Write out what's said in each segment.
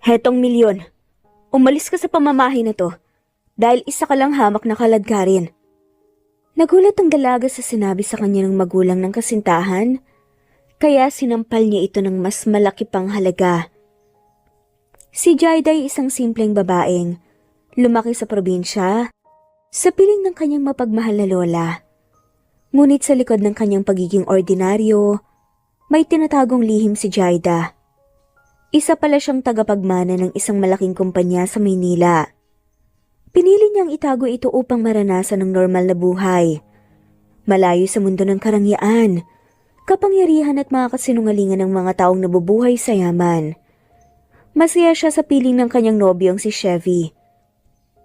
Hetong milyon. Umalis ka sa pamamahay na to dahil isa ka lang hamak na kaladkarin. Nagulat ang dalaga sa sinabi sa kanya ng magulang ng kasintahan, kaya sinampal niya ito ng mas malaki pang halaga. Si Jaida ay isang simpleng babaeng lumaki sa probinsya, sa piling ng kanyang mapagmahal na lola. Ngunit sa likod ng kanyang pagiging ordinaryo, may tinatagong lihim si Jaida. Isa pala siyang tagapagmana ng isang malaking kumpanya sa Maynila. Pinili niyang itago ito upang maranasan ng normal na buhay. Malayo sa mundo ng karangyaan, kapangyarihan at mga kasinungalingan ng mga taong nabubuhay sa yaman. Masaya siya sa piling ng kanyang nobyong si Chevy.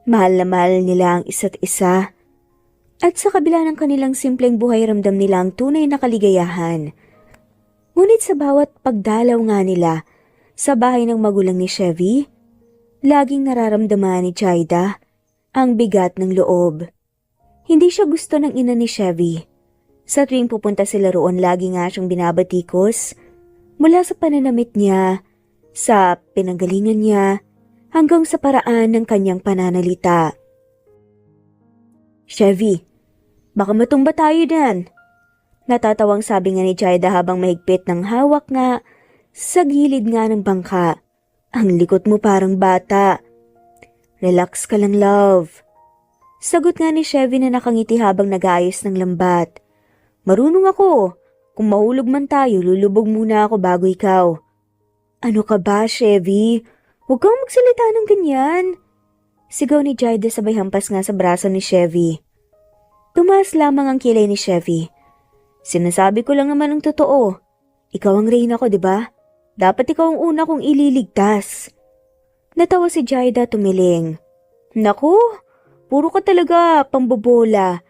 Mahal na mahal nila ang isa't isa. At sa kabila ng kanilang simpleng buhay, ramdam nila ang tunay na kaligayahan. Ngunit sa bawat pagdalaw nga nila sa bahay ng magulang ni Chevy, laging nararamdaman ni Jaida ang bigat ng loob. Hindi siya gusto ng ina ni Chevy. Sa tuwing pupunta sila roon, lagi nga siyang binabatikos mula sa pananamit niya, sa pinanggalingan niya, hanggang sa paraan ng kanyang pananalita. Chevy, baka matumba tayo dan. Natatawang sabi nga ni Jaida habang mahigpit ng hawak nga sa gilid nga ng bangka. Ang likot mo parang bata. Relax ka lang, love. Sagot nga ni Chevy na nakangiti habang nag-aayos ng lambat. Marunong ako. Kung mahulog man tayo, lulubog muna ako bago ikaw. Ano ka ba, Chevy? Huwag kang magsalita ng ganyan. Sigaw ni Jaida sabay hampas nga sa braso ni Chevy. Tumaas lamang ang kilay ni Chevy. Sinasabi ko lang naman ang totoo. Ikaw ang reyna ko, di ba? Dapat ikaw ang una kong ililigtas. Natawa si Jaida tumiling. Naku, puro ka talaga pambobola.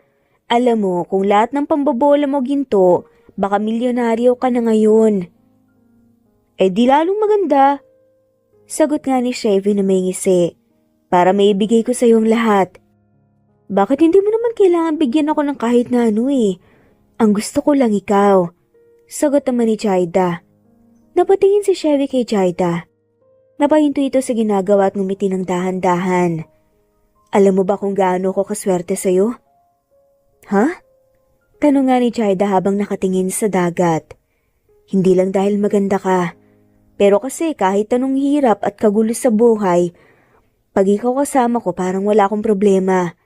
Alam mo, kung lahat ng pambobola mo ginto, baka milyonaryo ka na ngayon. Eh di lalong maganda. Sagot nga ni Chevy na may ngisi. Para maibigay ko sa iyo ang lahat. Bakit hindi mo naman kailangan bigyan ako ng kahit na ano eh? Ang gusto ko lang ikaw. Sagot naman ni Jaida. Napatingin si Chevy kay Jaida. Napahinto ito sa ginagawa at ngumiti ng dahan-dahan. Alam mo ba kung gaano ko kaswerte sa'yo? Ha? Tanong nga ni Jaida habang nakatingin sa dagat. Hindi lang dahil maganda ka. Pero kasi kahit anong hirap at kagulo sa buhay, pag ikaw kasama ko parang wala akong problema.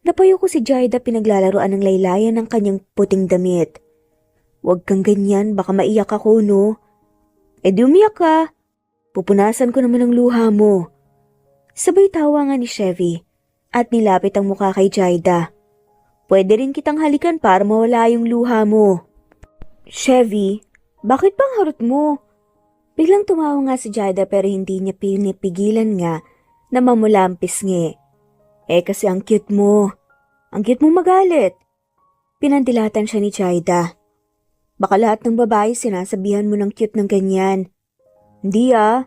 Napayo ko si Jaida pinaglalaroan ng laylayan ng kanyang puting damit. Huwag kang ganyan, baka maiyak ako, no? Eh di umiyak ka. Pupunasan ko naman ang luha mo. Sabay tawa nga ni Chevy at nilapit ang mukha kay Jaida. Pwede rin kitang halikan para mawala yung luha mo. Chevy, bakit bang harot mo? Biglang tumawa nga si Jaida pero hindi niya pinipigilan nga na mamula ang pisngi. Eh kasi ang cute mo. Ang cute mo magalit. Pinandilatan siya ni Jaida. Baka lahat ng babae sinasabihan mo ng cute ng ganyan. Hindi ah.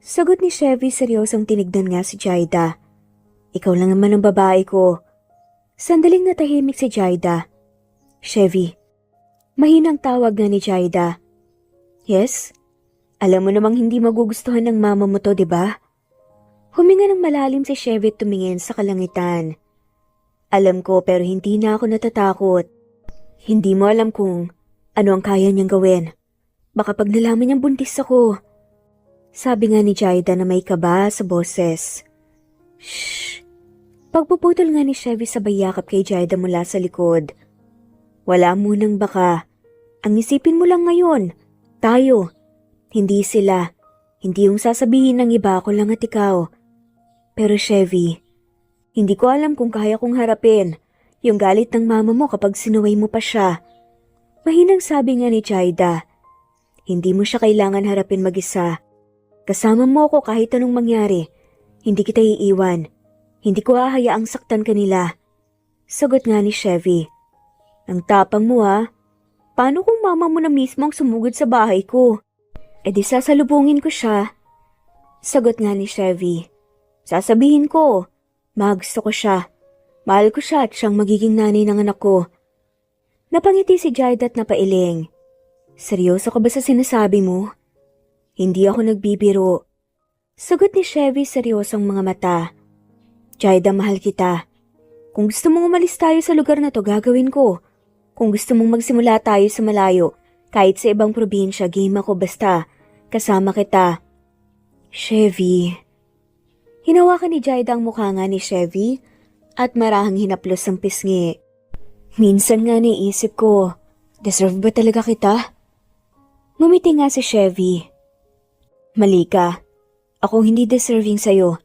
Sagot ni Chevy seryosong tinignan nga si Jaida. Ikaw lang naman ang babae ko. Sandaling natahimik si Jaida. Chevy. Mahinang tawag nga ni Jaida. Yes? Alam mo namang hindi magugustuhan ng mama mo to, di ba? Huminga ng malalim si Chevy at tumingin sa kalangitan. Alam ko pero hindi na ako natatakot. Hindi mo alam kung ano ang kaya niyang gawin. Baka pag nalaman niyang buntis ako. Sabi nga ni Jaida na may kaba sa boses. Shh! Pagpuputol nga ni Chevy sabay yakap kay Jaida mula sa likod. Wala munang baka. Ang isipin mo lang ngayon, tayo. Hindi sila. Hindi yung sasabihin ng iba ko lang at ikaw. Pero Chevy, hindi ko alam kung kaya kong harapin yung galit ng mama mo kapag sinuway mo pa siya. Mahinang sabi nga ni Jaida. Hindi mo siya kailangan harapin mag-isa. Kasama mo ako kahit anong mangyari. Hindi kita iiwan. Hindi ko hahayaang saktan kanila. Sagot nga ni Chevy. Ang tapang mo ha. Paano kung mama mo na mismo ang sumugod sa bahay ko? E di sasalubungin ko siya. Sagot nga ni Chevy. Sasabihin ko, gusto ko siya. Mahal ko siya at siyang magiging nanay ng anak ko. Napangiti si Jaida at napailing. Seryoso ka ba sa sinasabi mo? Hindi ako nagbibiro. Sagot ni Chevy seryosong mga mata. Jaida, mahal kita. Kung gusto mong umalis tayo sa lugar na to, gagawin ko. Kung gusto mong magsimula tayo sa malayo, kahit sa ibang probinsya, game ako basta. Kasama kita. Chevy. Hinawakan ni Jaida ang mukha nga ni Chevy at marahang hinaplos ang pisngi. Minsan nga naisip ko, deserve ba talaga kita? Ngumiti nga si Chevy. Mali ka. Akong hindi deserving sa'yo.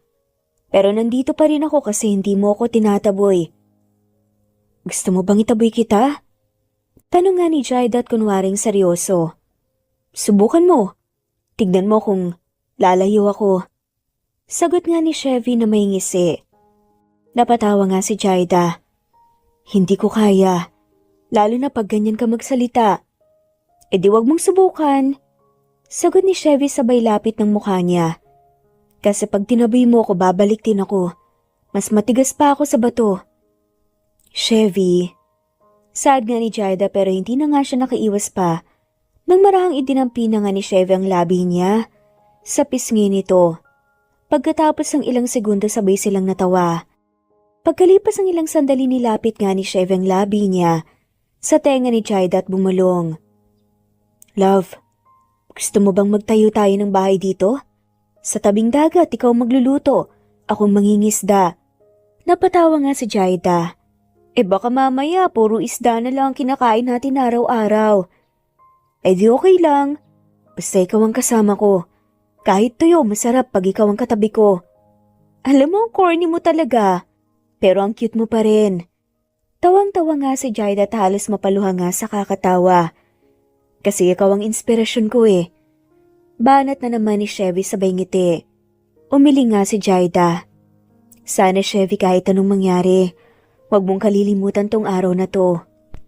Pero nandito pa rin ako kasi hindi mo ako tinataboy. Gusto mo bang itaboy kita? Tanong nga ni Jaida at kunwaring seryoso. Subukan mo. Tignan mo kung lalayo ako. Sagot nga ni Chevy na may ngisi. Napatawa nga si Jaida. Hindi ko kaya. Lalo na pag ganyan ka magsalita. E di wag mong subukan. Sagot ni Chevy sabay lapit ng mukha niya. Kasi pag tinaboy mo ako, babalik din ako. Mas matigas pa ako sa bato. Chevy. Sad nga ni Jaida pero hindi na nga siya nakaiwas pa. Nang marahang idinampi na nga ni Chevy ang labi niya sa pisngi nito. Pagkatapos ng ilang segundo sabay silang natawa. Pagkalipas ng ilang sandali nilapit nga ni Chevy ang labi niya sa tenga ni Jaida at bumulong. Love, gusto mo bang magtayo tayo ng bahay dito? Sa tabing dagat, ikaw magluluto. Akong mangingisda. Napatawa nga si Jaida. Baka mamaya, puro isda na lang ang kinakain natin araw-araw. Di okay lang. Basta ikaw ang kasama ko. Kahit tuyo, masarap pag ikaw ang katabi ko. Alam mo, ang corny mo talaga. Pero ang cute mo pa rin. Tawang-tawa nga si Jaida at halos mapaluha nga sa kakatawa. Kasi ikaw ang inspirasyon ko Banat na naman ni Chevy sabay ngiti. Umiling nga si Jaida. Sana Chevy kahit anong mangyari, huwag mong kalilimutan tong araw na to.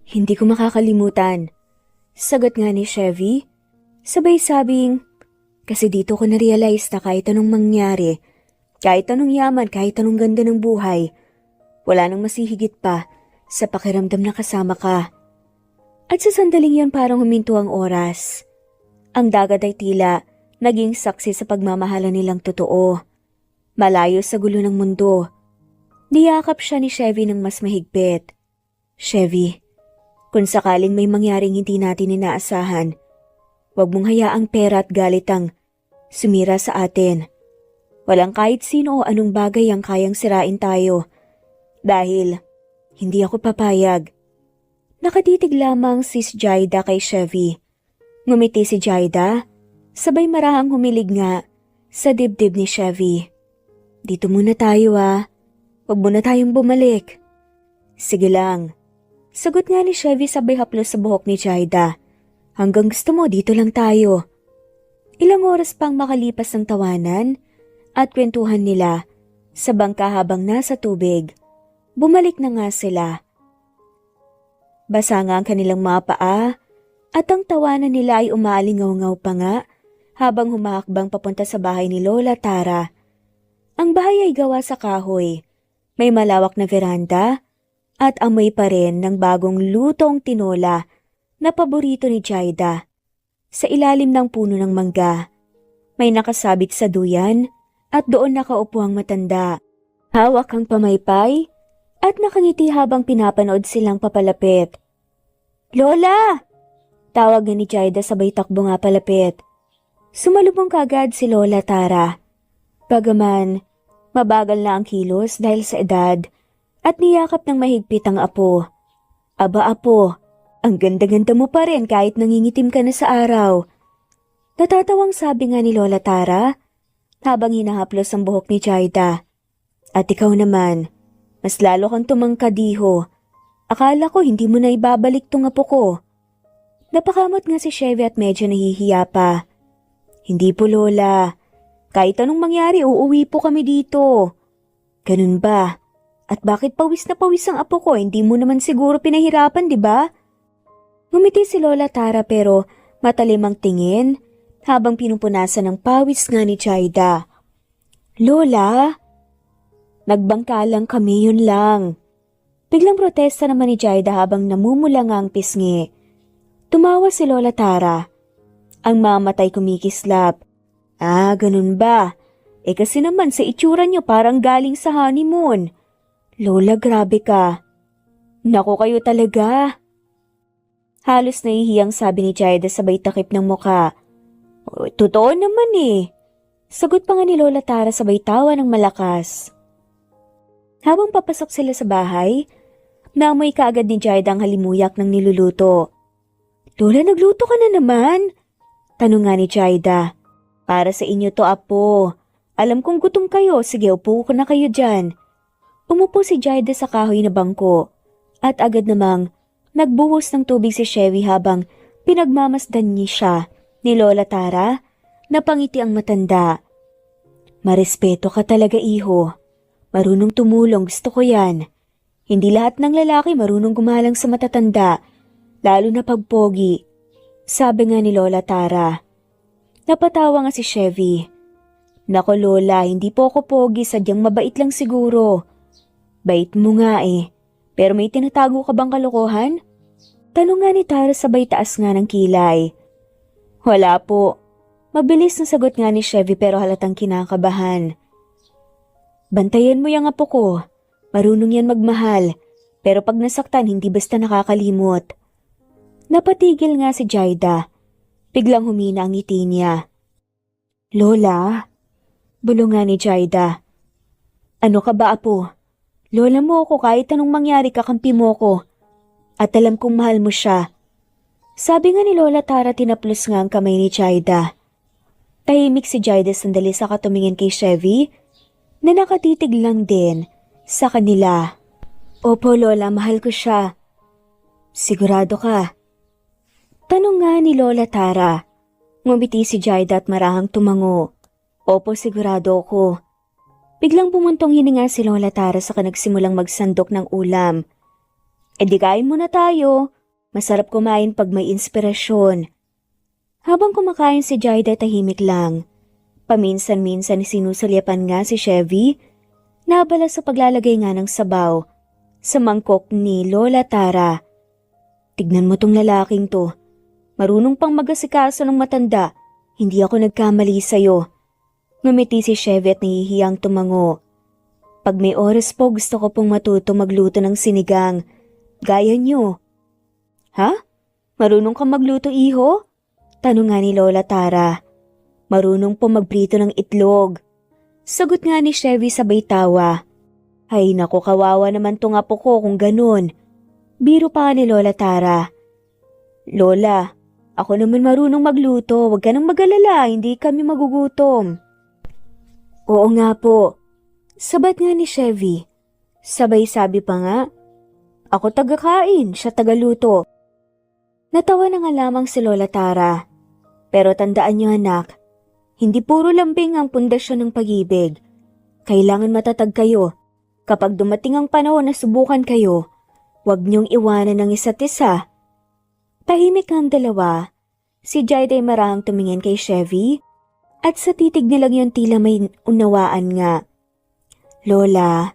Hindi ko makakalimutan. Sagot nga ni Chevy. Sabay sabing, kasi dito ko na-realize na kahit anong mangyari, kahit anong yaman, kahit anong ganda ng buhay, wala nang masihigit pa sa pakiramdam na kasama ka. At sa sandaling yon parang huminto ang oras. Ang dagat ay tila naging saksi sa pagmamahalan nilang totoo. Malayo sa gulo ng mundo. Niyakap siya ni Chevy ng mas mahigpit. Chevy, kung sakaling may mangyaring hindi natin inaasahan, huwag mong hayaang pera at galit ang sumira sa atin. Walang kahit sino o anong bagay ang kayang sirain tayo. Dahil hindi ako papayag. Nakatitig lamang si Jaida kay Chevy. Ngumiti si Jaida, sabay marahang humilig nga sa dibdib ni Chevy. Dito muna tayo Huwag muna tayong bumalik. Sige lang. Sagot nga ni Chevy sabay haplos sa buhok ni Jaida. Hanggang gusto mo, dito lang tayo. Ilang oras pang makalipas ng tawanan at kwentuhan nila sa bangka habang nasa tubig. Bumalik na nga sila. Basa nga ang kanilang mga paa at ang tawanan nila ay umaalingaw-ngaw pa nga habang humahakbang papunta sa bahay ni Lola Tara. Ang bahay ay gawa sa kahoy. May malawak na veranda at amoy pa rin ng bagong lutong tinola na paborito ni Jaida. Sa ilalim ng puno ng mangga, may nakasabit sa duyan at doon nakaupo ang matanda. Hawak ang pamaypay at nakangiti habang pinapanood silang papalapit. Lola! Tawag ni Jaida sabay takbo nga palapit. Sumalubong kagad si Lola Tara. Bagaman, mabagal na ang kilos dahil sa edad at niyakap ng mahigpit ang apo. Aba apo, ang ganda-ganda mo pa rin kahit nangingitim ka na sa araw. Natatawang sabi nga ni Lola Tara habang hinahaplos ang buhok ni Jaida. At ikaw naman, mas lalo kang tumangkadiho. Akala ko hindi mo na ibabalik tong apo ko. Napakamot nga si Chevy at medyo nahihiya pa. Hindi po Lola. Kahit anong mangyari, uuwi po kami dito. Ganun ba? At bakit pawis na pawis ang apo ko? Hindi mo naman siguro pinahirapan, di ba? Ngumiti si Lola Tara pero matalim ang tingin habang pinupunasan ng pawis nga ni Jaida. Lola? Nagbangka lang kami, yun lang. Biglang protesta naman ni Jaida habang namumula nga ang pisngi. Tumawa si Lola Tara. Ang mamatay kumikislap. Ganun ba? Kasi naman sa itsura niyo parang galing sa honeymoon. Lola, grabe ka. Naku kayo talaga. Halos nahihiyang sabi ni Jaida sabay takip ng muka. Totoo naman eh. Sagot pa nga ni Lola Tara sabay tawa ng malakas. Habang papasok sila sa bahay, naamoy kaagad ni Jaida ang halimuyak ng niluluto. Lola, nagluto ka na naman? Tanong nga ni Jaida. Para sa inyo to, apo. Alam kong gutom kayo, sige upo ko na kayo dyan. Umupo si Jaida sa kahoy na bangko at agad namang nagbuhos ng tubig si Chevy habang pinagmamasdan niya siya ni Lola Tara na pangiti ang matanda. Marespeto ka talaga, iho. Marunong tumulong, gusto ko yan. Hindi lahat ng lalaki marunong gumalang sa matatanda, lalo na pagpogi. Sabi nga ni Lola Tara. Napatawa nga si Chevy. Nako Lola, hindi po ako pogi, sadyang mabait lang siguro. Bait mo nga eh. Pero may tinatago ka bang kalokohan? Tanong nga ni Tara sabay taas nga ng kilay. Wala po. Mabilis na sagot nga ni Chevy pero halatang kinakabahan. Bantayan mo yung apo ko. Marunong yan magmahal. Pero pag nasaktan hindi basta nakakalimot. Napatigil nga si Jaida. Biglang humina ang ngiti niya. Lola? Bulong nga ni Jaida. Ano ka ba apo? Lola mo ako kahit anong mangyari kakampi mo ko. At alam kong mahal mo siya. Sabi nga ni Lola Tara tinaplos nga ang kamay ni Jaida. Tahimik si Jaida sandali saka tumingin kay Chevy na nakatitig lang din sa kanila. Opo Lola, mahal ko siya. Sigurado ka? Tanong nga ni Lola Tara. Ngumiti si Jaida at marahang tumango. Opo, sigurado ako. Biglang bumuntong hininga si Lola Tara saka nagsimulang magsandok ng ulam. Di kain muna tayo. Masarap kumain pag may inspirasyon. Habang kumakain si Jaida tahimik lang. Paminsan-minsan sinusulyapan nga si Chevy na abala sa paglalagay nga ng sabaw sa mangkok ni Lola Tara. Tignan mo tong lalaking to. Marunong pang mag-asikaso ng matanda. Hindi ako nagkamali sa'yo. Ngumiti si Chevy at nahihiyang tumango. Pag may oras po gusto ko pong matuto magluto ng sinigang. Gaya niyo. Ha? Marunong kang magluto, iho? Tanong nga ni Lola Tara. Marunong po magprito ng itlog. Sagot nga ni Chevy sabay tawa. Ay naku, kawawa naman tong apo ko kung ganun. Biro pa ni Lola Tara. Lola, ako naman marunong magluto. Huwag ka nang mag-alala, hindi kami magugutom. Oo nga po. Sabat nga ni Chevy. Sabay sabi pa nga. Ako taga-kain, siya taga-luto. Natawa na nga lamang si Lola Tara. Pero tandaan niyo anak, hindi puro lambing ang pundasyon ng pag-ibig. Kailangan matatag kayo. Kapag dumating ang panahon na subukan kayo, huwag niyong iwanan ng isa't isa. Tahimik ang dalawa. Si Jaida ay marahang tumingin kay Chevy at sa titig nilang yun tila may unawaan nga. Lola,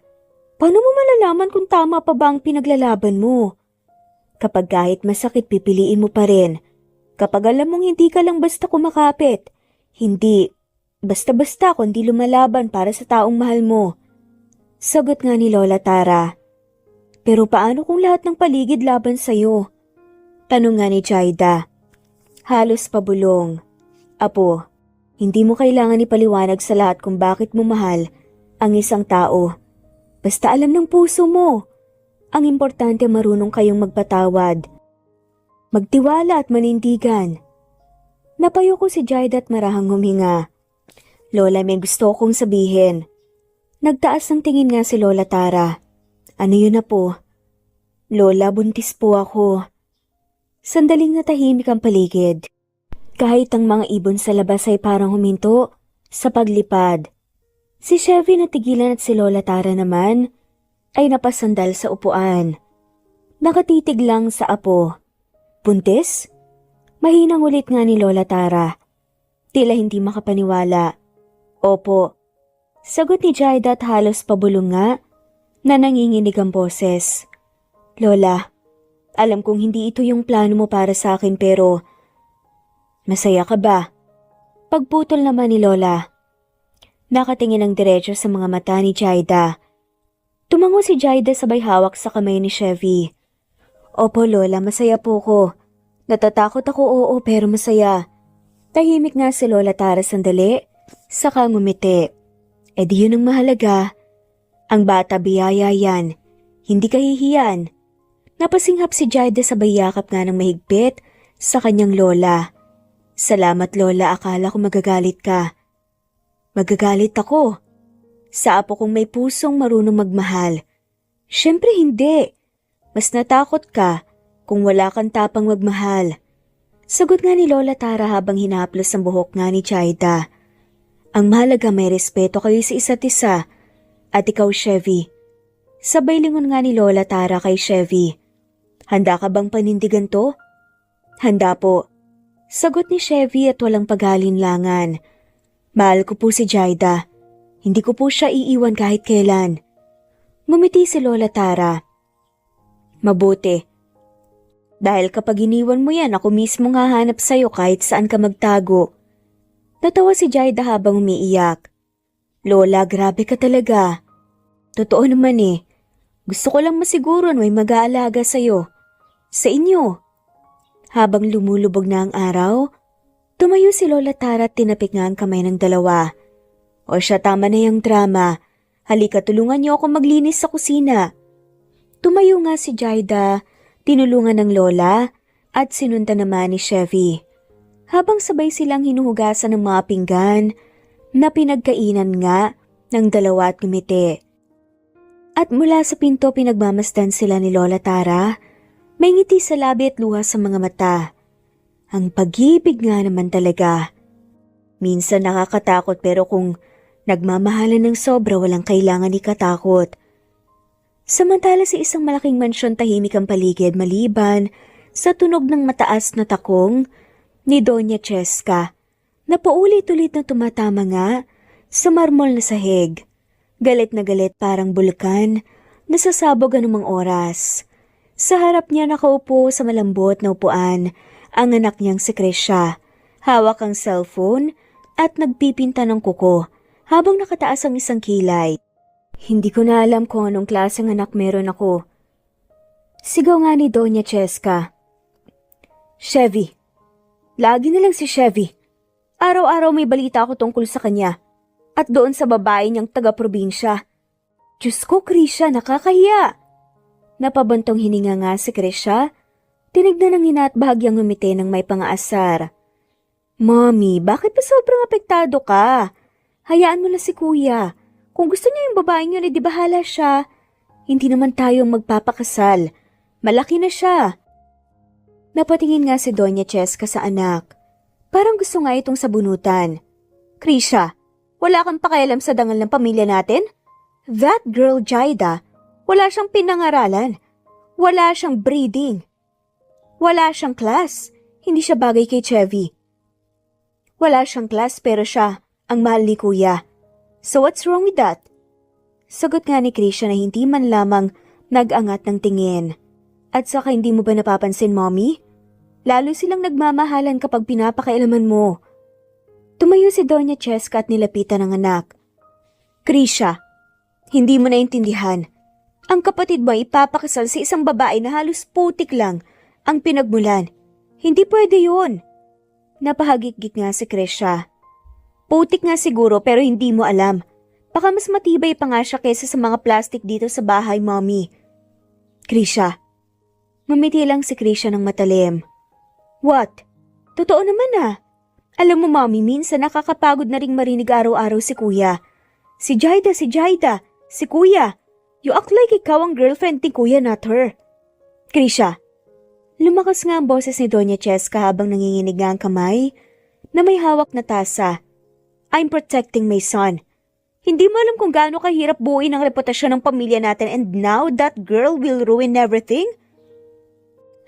paano mo malalaman kung tama pa ba ang pinaglalaban mo? Kapag kahit masakit pipiliin mo pa rin. Kapag alam mong hindi ka lang basta kumakapit, hindi basta-basta kundi lumalaban para sa taong mahal mo. Sagot nga ni Lola Tara. Pero paano kung lahat ng paligid laban sa'yo? Tanong nga ni Jaida. Halos pabulong. Apo, hindi mo kailangan ipaliwanag sa lahat kung bakit mo mahal ang isang tao. Basta alam ng puso mo. Ang importante marunong kayong magpatawad. Magtiwala at manindigan. Napayo ko si Jaida at marahang huminga. Lola, may gusto kong sabihin. Nagtaas ng tingin nga si Lola Tara. Ano yun na po? Lola, buntis po ako. Sandaling natahimik ang paligid. Kahit ang mga ibon sa labas ay parang huminto sa paglipad. Si Chevy natigilan at si Lola Tara naman ay napasandal sa upuan. Nakatitig lang sa apo. Buntis? Mahinang ulit nga ni Lola Tara. Tila hindi makapaniwala. Opo. Sagot ni Jaida at halos pabulong nga na nanginginig ang boses. Lola, alam kong hindi ito yung plano mo para sa akin pero masaya ka ba? Pagputol naman ni Lola. Nakatingin ng diretso sa mga mata ni Jaida. Tumango si Jaida sabay hawak sa kamay ni Chevy. Opo Lola, masaya po ko. Natatakot ako oo pero masaya. Tahimik nga si Lola Tara sandali, saka ngumiti. E di yun ang mahalaga. Ang bata biyaya yan, hindi kahihiyan. Napasinghap si Jaida sabay yakap nga ng mahigpit sa kanyang lola. Salamat Lola, akala ko magagalit ka. Magagalit ako. Sa apo kong may pusong marunong magmahal. Siyempre hindi. Mas natakot ka kung wala kang tapang magmahal. Sagot nga ni Lola Tara habang hinaplos ang buhok nga ni Jaida. Ang mahalaga may respeto kayo sa isa't isa. At ikaw Chevy. Sabay lingon nga ni Lola Tara kay Chevy. Handa ka bang panindigan to? Handa po. Sagot ni Chevy at walang paghalinlangan. Mahal ko po si Jaida. Hindi ko po siya iiwan kahit kailan. Ngumiti si Lola Tara. Mabuti. Dahil kapag iniwan mo yan, ako mismo hahanap sa'yo kahit saan ka magtago. Natawa si Jaida habang umiiyak. Lola, grabe ka talaga. Totoo naman eh. Gusto ko lang masiguro na may mag-aalaga sa'yo. Sa inyo. Habang lumulubog na ang araw, tumayo si Lola Tara at tinapik nga ang kamay ng dalawa. O siya, tama na yung drama. Halika, tulungan niyo ako maglinis sa kusina. Tumayo nga si Jaida, tinulungan ng Lola at sinunta naman ni Chevy. Habang sabay silang hinuhugasan ng mga pinggan na pinagkainan nga ng dalawa at ngumiti. At mula sa pinto pinagmamasdan sila ni Lola Tara. May ngiti sa labi at luha sa mga mata. Ang pag-ibig nga naman talaga. Minsan nakakatakot pero kung nagmamahalan ng sobra walang kailangan ikatakot. Samantala sa isang malaking mansyon tahimik ang paligid maliban sa tunog ng mataas na takong ni Doña Cheska na paulit-ulit na tumatama nga sa marmol na sahig. Galit na galit parang bulkan na sasabog anumang oras. Sa harap niya nakaupo sa malambot na upuan ang anak niyang si Krisha. Hawak ang cellphone at nagpipinta ng kuko habang nakataas ang isang kilay. Hindi ko na alam kung anong klaseng anak meron ako. Sigaw nga ni Doña Cheska. Chevy. Lagi na lang si Chevy. Araw-araw may balita ako tungkol sa kanya. At doon sa babae niyang taga-probinsya. Diyos ko, Krisha, nakakahiya. Napabantong hininga nga si Krisha. Tinignan ng ina at bahagyang ngumiti ng may pangaasar. Mommy, bakit ba sobrang apektado ka? Hayaan mo na si kuya. Kung gusto niya yung babaeng yun, di bahala siya. Hindi naman tayo magpapakasal. Malaki na siya. Napatingin nga si Doña Cheska sa anak. Parang gusto nga itong sabunutan. Krisha, wala kang pakialam sa dangal ng pamilya natin? That girl Jaida, wala siyang pinangaralan. Wala siyang breeding. Wala siyang class. Hindi siya bagay kay Chevy. Wala siyang class pero siya ang mahal ni kuya. So what's wrong with that? Sagot nga ni Krisha na hindi man lamang nag-angat ng tingin. At saka hindi mo ba napapansin, Mommy? Lalo silang nagmamahalan kapag pinapakailaman mo. Tumayo si Doña Cheska at nilapitan ng anak. Krisha, hindi mo naintindihan. Ang kapatid mo ay ipapakasal sa isang babae na halos putik lang ang pinagmulan. Hindi pwede yun. Napahagik-gik nga si Krisha. Putik nga siguro pero hindi mo alam. Baka mas matibay pa nga siya kesa sa mga plastic dito sa bahay, Mommy. Krisha. Ngumiti lang si Krisha ng matalim. What? Totoo naman ah. Alam mo, Mommy, minsan nakakapagod na ring marinig araw-araw si Kuya. Si Jaida, si Kuya. You act like ikaw ang girlfriend ni Kuya, not her. Krisha. Lumakas nga ang boses ni Doña Cheska habang nanginginig nga ang kamay na may hawak na tasa. I'm protecting my son. Hindi mo alam kung gaano kahirap buuin ang reputasyon ng pamilya natin and now that girl will ruin everything?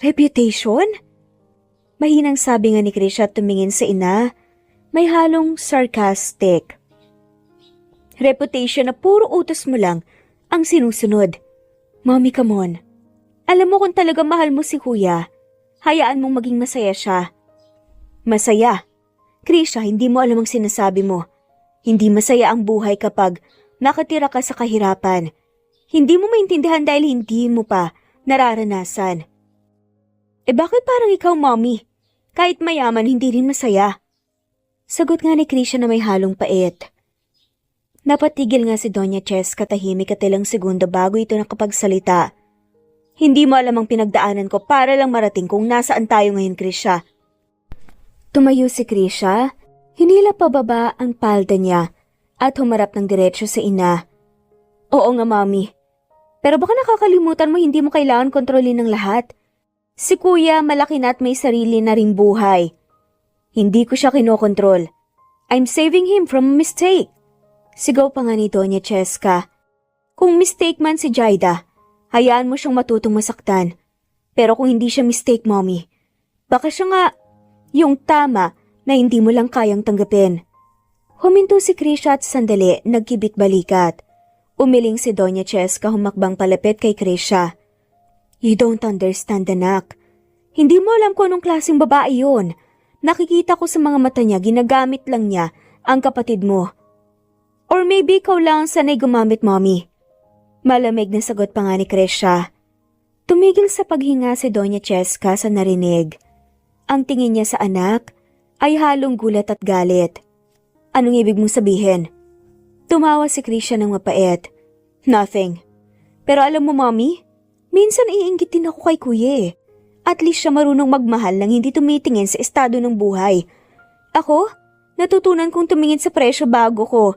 Reputation? Mahinang sabi nga ni Krisha at tumingin sa ina, may halong sarcastic. Reputation na puro utos mo lang ang sinusunod. Mommy, come on. Alam mo kung talaga mahal mo si Kuya, hayaan mong maging masaya siya. Masaya? Krisha, hindi mo alam ang sinasabi mo. Hindi masaya ang buhay kapag nakatira ka sa kahirapan. Hindi mo maintindihan dahil hindi mo pa nararanasan. Bakit parang ikaw, Mommy? Kahit mayaman, hindi rin masaya. Sagot nga ni Krisha na may halong pait. Napatigil nga si Doña Cheska tahimik at ilang segundo bago ito nakapagsalita. Hindi mo alam ang pinagdaanan ko para lang marating kung nasaan tayo ngayon, Krisha. Tumayo si Krisha, hinila pababa ang palda niya at humarap ng diretsyo sa ina. Oo nga, Mami. Pero baka nakakalimutan mo hindi mo kailangan kontrolin ng lahat. Si Kuya malaki na at may sarili na ring buhay. Hindi ko siya kinokontrol. I'm saving him from a mistake. Sigaw pa nga ni Doña Cheska. Kung mistake man si Jaida, hayaan mo siyang matutong masaktan. Pero kung hindi siya mistake, Mommy, baka siya nga yung tama na hindi mo lang kayang tanggapin. Huminto si Krisha at sandali nagkibit balikat. Umiling si Doña Cheska humakbang palapit kay Krisha. You don't understand, anak. Hindi mo alam kung anong klaseng babae yun. Nakikita ko sa mga mata niya ginagamit lang niya ang kapatid mo. Or maybe ikaw lang sanay gumamit, Mommy. Malamig na sagot pa nga ni Krisha. Tumigil sa paghinga si Doña Cheska sa narinig. Ang tingin niya sa anak ay halong gulat at galit. Anong ibig mong sabihin? Tumawa si Krisha ng mapait. Nothing. Pero alam mo, Mommy, minsan iinggit din ako kay Kuya eh. At least siya marunong magmahal nang hindi tumitingin sa estado ng buhay. Ako, natutunan kong tumingin sa presyo bago ko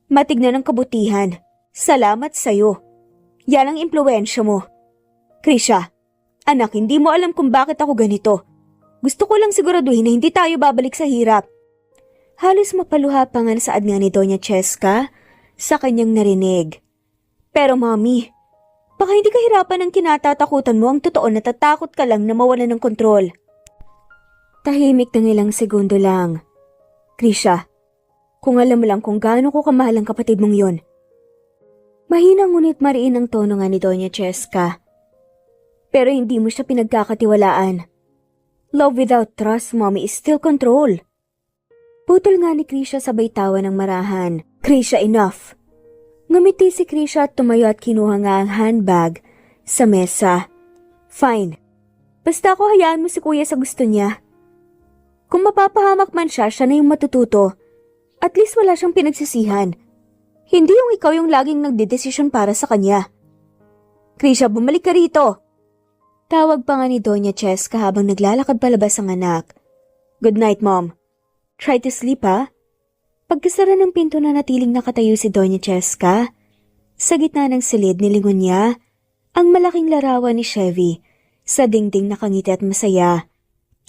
matignan ng kabutihan. Salamat sa'yo. Yan ang impluwensya mo. Krisha, anak, hindi mo alam kung bakit ako ganito. Gusto ko lang siguraduhin na hindi tayo babalik sa hirap. Halos mapaluha pa nga saad nga ni Doña Cheska sa kanyang narinig. Pero Mommy, baka hindi kahirapan ang kinatatakutan mo, ang totoo natatakot ka lang na mawalan ng kontrol. Tahimik ng ilang segundo lang. Krisha, kung alam mo lang kung gaano ko kamahal ang kapatid mong yon. Mahinang ngunit mariin ang tono nga ni Doña Cheska. Pero hindi mo siya pinagkakatiwalaan. Love without trust, Mommy, is still control. Putol nga ni Krisha sabay tawa ng marahan. Krisha, enough! Ngumiti si Krisha at tumayo at kinuha nga ang handbag sa mesa. Fine. Basta ako hayaan mo si Kuya sa gusto niya. Kung mapapahamak man siya, siya na yung matututo. At least wala siyang pinagsisihan. Hindi yung ikaw yung laging nagdedesisyon para sa kanya. Krisha, bumalik ka rito! Tawag pa nga ni Doña Cheska habang naglalakad palabas ang anak. Good night, Mom. Try to sleep, ha? Pagkasara ng pinto na natiling nakatayo si Doña Cheska, sa gitna ng silid nilingon niya ang malaking larawan ni Chevy sa dingding nakangiti at masaya.